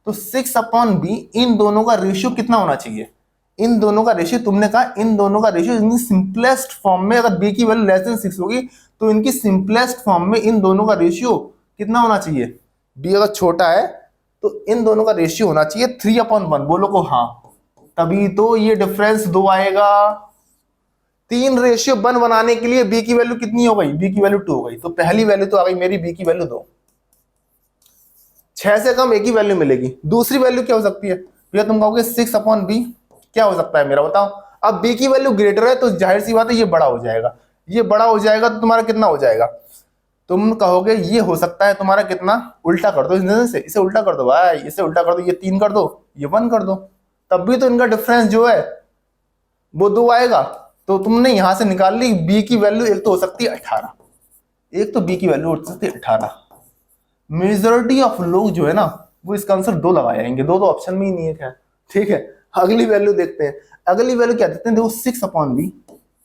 तो 6/b, इन दोनों का रेशियो कितना होना चाहिए? इन दोनों का रेशियो, तुमने कहा इन दोनों का रेशियो इनकी सिंपलेस्ट फॉर्म में, अगर b की वैल्यू लेस देन 6 होगी तो इनकी सिंपलेस्ट फॉर्म में इन दोनों का रेशियो कितना होना चाहिए? b अगर छोटा है तो इन दोनों का रेशियो होना चाहिए 3/1। बोलो को हाँ, तभी तो ये डिफरेंस 2 आएगा। 3:1 बनाने के लिए b की वैल्यू कितनी हो गई? b की वैल्यू 2 हो गई, तो पहली वैल्यू तो आ गई मेरी b की वैल्यू 2। 6 से कम एक ही वैल्यू मिलेगी। दूसरी वैल्यू क्या हो सकती है भैया? तुम कहोगे 6/b क्या हो सकता है मेरा, बताओ। अब b की वैल्यू ग्रेटर है तो जाहिर सी बात है ये बड़ा हो जाएगा, ये बड़ा हो जाएगा तो तुम्हारा कितना हो जाएगा? तुम कहोगे ये हो सकता है तुम्हारा कितना, उल्टा कर दो इसे उल्टा कर दो भाई, इसे उल्टा कर दो, ये 3 कर दो, ये 1 कर दो, तब भी तो इनका डिफरेंस जो है वो 2 आएगा। तो तुमने यहां से निकाल ली b की वैल्यू, एक तो हो सकती है 18, एक तो b की वैल्यू हो सकती है 18। मेजॉरिटी ऑफ लोग जो है ना वो इसका आंसर 2 लगा जाएंगे, 2 तो ऑप्शन में ही नहीं है। खैर ठीक है, अगली वैल्यू देखते हैं। अगली वैल्यू क्या देते हैं? देखो 6/b,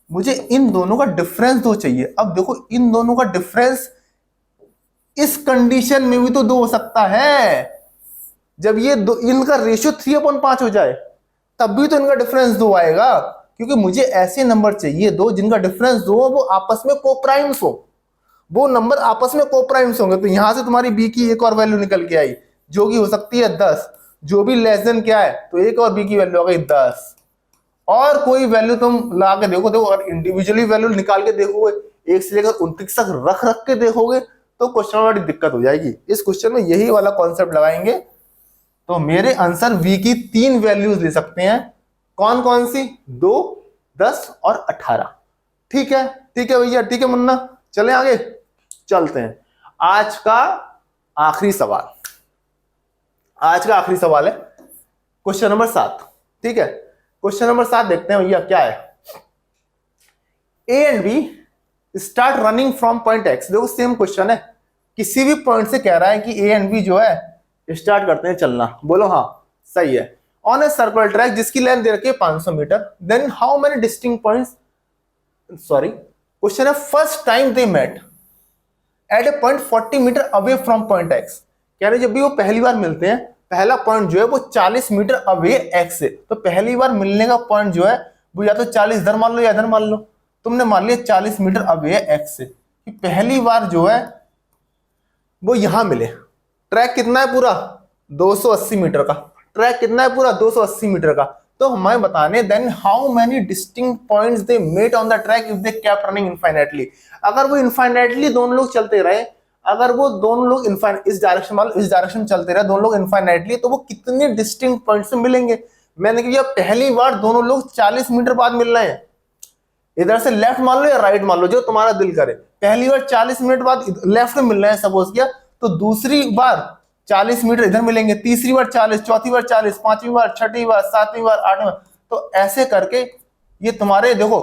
मुझे इन दोनों का डिफरेंस 2 चाहिए। अब देखो इन दोनों का डिफरेंस इस कंडीशन में भी तो 2 हो सकता है। जब ये दो, इनका रेशियो 3/5 हो जाए तब भी तो इनका डिफरेंस 2 आएगा, क्योंकि मुझे ऐसे नंबर चाहिए दो जिनका डिफरेंस 2 हो, वो आपस में कोप्राइम्स हो, वो नंबर आपस में कोप्राइम्स होंगे। तो यहां से तुम्हारी बी की एक और वैल्यू निकल के आई जो कि हो सकती है 10, जो भी लेस देन क्या है, तो एक और बी की वैल्यू आ गई 10। और कोई वैल्यू तुम ला के देखो, अगर इंडिविजुअली वैल्यू निकाल के देखोगे 1 से लेकर 29 तक रख रख के देखोगे तो क्वेश्चन में बड़ी दिक्कत हो जाएगी। इस क्वेश्चन में यही वाला कॉन्सेप्ट लगाएंगे तो मेरे आंसर वी की 3 वैल्यूज ले सकते हैं। कौन कौन सी? 2, 10 और 18। ठीक है, ठीक है भैया, ठीक है मुन्ना, चले आगे चलते हैं। आज का आखिरी सवाल, आज का आखिरी सवाल है क्वेश्चन नंबर 7। ठीक है, क्वेश्चन नंबर 7 देखते हैं भैया क्या है। A and B start running from point X. देखो सेम क्वेश्चन है, किसी भी पॉइंट से कह रहा है कि ए एंड बी जो है स्टार्ट करते हैं चलना। बोलो हाँ, सही है। ऑन ए सर्कुलर ट्रैक जिसकी लेंथ दे रखी है 500 metre, then how many distinct points, sorry question है first time they met at a point 40 metre away from point X. कह रहे जब भी वो पहली बार मिलते हैं, पहला पॉइंट जो है वो 40 मीटर अवे एक्स से, तो पहली बार मिलने का पॉइंट जो है वो या तो 40 इधर मान लो या इधर मान लो। तुमने मान लिया 40 मीटर अवे एक्स से कि पहली बार जो है वो यहां मिले। ट्रैक कितना है पूरा? 280 मीटर का। ट्रैक कितना है पूरा? 280 मीटर का। तो हमें बताने then how many distinct points they met on the track if they kept running infinitely. अगर वो इनफाइनाइटली दोनों लोग चलते रहे, अगर वो दोनों लोग इस डायरेक्शन मान लो इस डायरेक्शन चलते रहे दोनों लोग इनफाइनाइटली, तो वो कितने डिस्टिंक्ट पॉइंट से मिलेंगे? मैंने कहा पहली बार दोनों लोग 40 मीटर बाद मिल रहे हैं, इधर से लेफ्ट मान लो या राइट मान लो जो तुम्हारा दिल करे। पहली बार 40 मिनट बाद लेफ्ट में मिल रहे हैं सपोज किया, तो दूसरी बार 40 मीटर इधर मिलेंगे, तीसरी बार 40, चौथी बार 40, पांचवी बार, छठी बार, सातवीं बार, आठवीं बार। तो ऐसे करके ये तुम्हारे देखो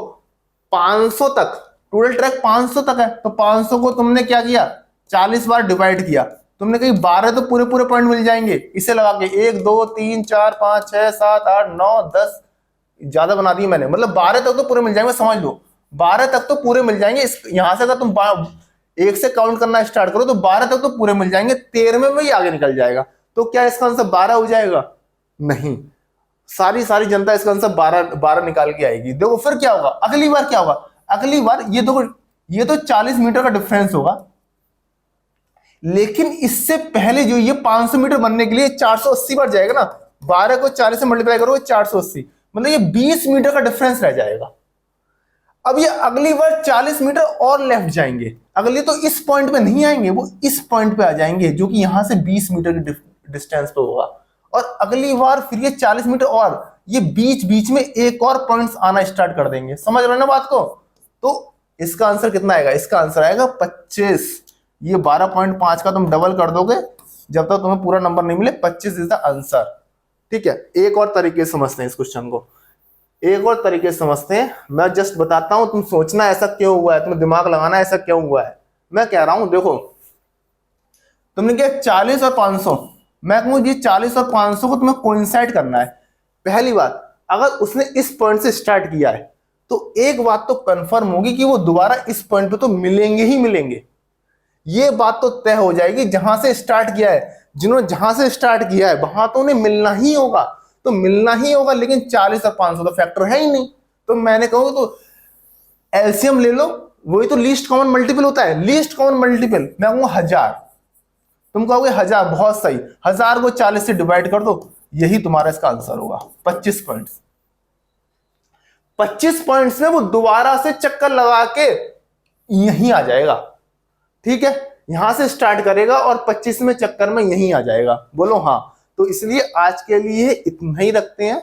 500 तक, टोटल ट्रैक 500 तक है, तो 500 को तुमने क्या किया 40 बार डिवाइड किया, तुमने कहीं 12 तो पूरे पूरे पॉइंट मिल जाएंगे। इसे लगा के 1 2 3 4 5 6 7 8 9 10, ज्यादा बना दी मैंने, मतलब 12 तक तो पूरे मिल जाएंगे, समझ लो 12 तक तो पूरे मिल जाएंगे। यहां से अगर तुम 1 से काउंट करना स्टार्ट करो तो 12 तक तो पूरे मिल जाएंगे, 13वें में ही आगे निकल जाएगा। तो क्या इसका आंसर 12 हो जाएगा? नहीं, सारी जनता इसका आंसर 12 निकाल के आएगी। देखो फिर क्या होगा, अगली बार क्या होगा, अगली बार ये देखो ये तो 40 मीटर का डिफरेंस होगा, लेकिन इससे पहले जो ये 500 मीटर बनने के लिए 480 बार जाएगा ना, 12 को 40 से मल्टीप्लाई करोगे 480, मतलब ये 20 मीटर का डिफरेंस रह जाएगा। अब ये अगली बार 40 मीटर और लेफ्ट जाएंगे, अगली तो इस पॉइंट पे नहीं आएंगे, वो इस पॉइंट पे आ जाएंगे जो कि यहां से 20 मीटर की डिस्टेंस पे होगा। और अगली बार फिर ये 40 मीटर और ये बीच बीच में एक और पॉइंट्स आना स्टार्ट कर देंगे। समझ रहे हो ना बात को? तो इसका आंसर कितना आएगा? इसका आंसर आएगा 25। ये 12.5 का तुम डबल कर दोगे जब तक तुम्हें पूरा नंबर नहीं मिले, 25 इज द आंसर। ठीक है, एक और तरीके से समझते हैं इस क्वेश्चन को, एक और तरीके से समझते हैं। मैं जस्ट बताता हूं, तुम सोचना ऐसा क्यों हुआ है, तुम्हें दिमाग लगाना ऐसा क्यों हुआ है। मैं कह रहा हूं देखो, तुमने क्या 40 और 500, मैं कहूं ये 40 और 500 को तुम्हें कोइंसाइड करना है। पहली बात, अगर उसने इस पॉइंट से स्टार्ट किया है तो एक बात तो कंफर्म होगी कि वो दोबारा इस पॉइंट पे तो मिलेंगे ही मिलेंगे। ये बात तो तय हो जाएगी, जहां से स्टार्ट किया है, जिन्होंने जहां से स्टार्ट किया है वहां तो उन्हें मिलना ही होगा, तो मिलना ही होगा। लेकिन 40 और 500 तो फैक्टर है ही नहीं, तो मैंने कहूँ तो एलसीएम ले लो, वही तो लीस्ट कॉमन मल्टीपल होता है। लीस्ट कॉमन मल्टीपल मैं कहूँ 1000, तुम कहोगे 1000, बहुत सही, 1000 को 40 से डिवाइड कर दो, यही तुम्हारा इसका आंसर होगा 25 पॉइंट्स। 25 पॉइंट्स में वो दोबारा से चक्कर लगा के यहीं आ जाएगा। ठीक है, यहां से स्टार्ट करेगा और 25वें चक्कर में यहीं आ जाएगा। बोलो हाँ। तो इसलिए आज के लिए इतना ही रखते हैं।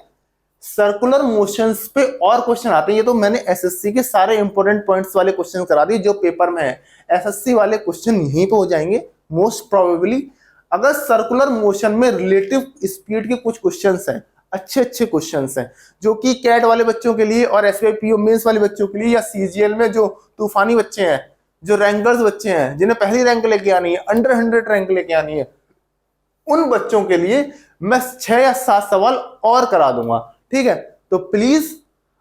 सर्कुलर मोशंस पे और क्वेश्चन आते हैं, ये तो मैंने एसएससी के सारे इंपॉर्टेंट पॉइंट्स वाले क्वेश्चन करा दिए जो पेपर में है। एसएससी वाले क्वेश्चन यहीं पे हो जाएंगे मोस्ट प्रोबेबली। अगर सर्कुलर मोशन में रिलेटिव स्पीड के कुछ क्वेश्चंस हैं, अच्छे क्वेश्चंस हैं, जो कि कैट वाले बच्चों के लिए और एसबीआई पीओ मेंस वाले बच्चों के लिए, या सीजीएल में जो तूफानी बच्चे हैं, जो रैंकर्स बच्चे हैं, जिन्हें पहली रैंक लेके आनी है, अंडर 100 रैंक लेके आनी है, उन बच्चों के लिए मैं 6 या 7 सवाल और करा दूंगा। ठीक है, तो प्लीज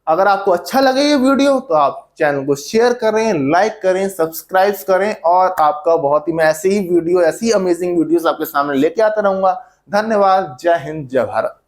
अगर आपको अच्छा लगे ये वीडियो तो आप चैनल को शेयर करें, लाइक करें, सब्सक्राइब करें, और आपका बहुत ही मैं ऐसे ही वीडियो, ऐसी अमेजिंग वीडियोस आपके सामने लेके आता रहूंगा। धन्यवाद। जय हिंद, जय भारत।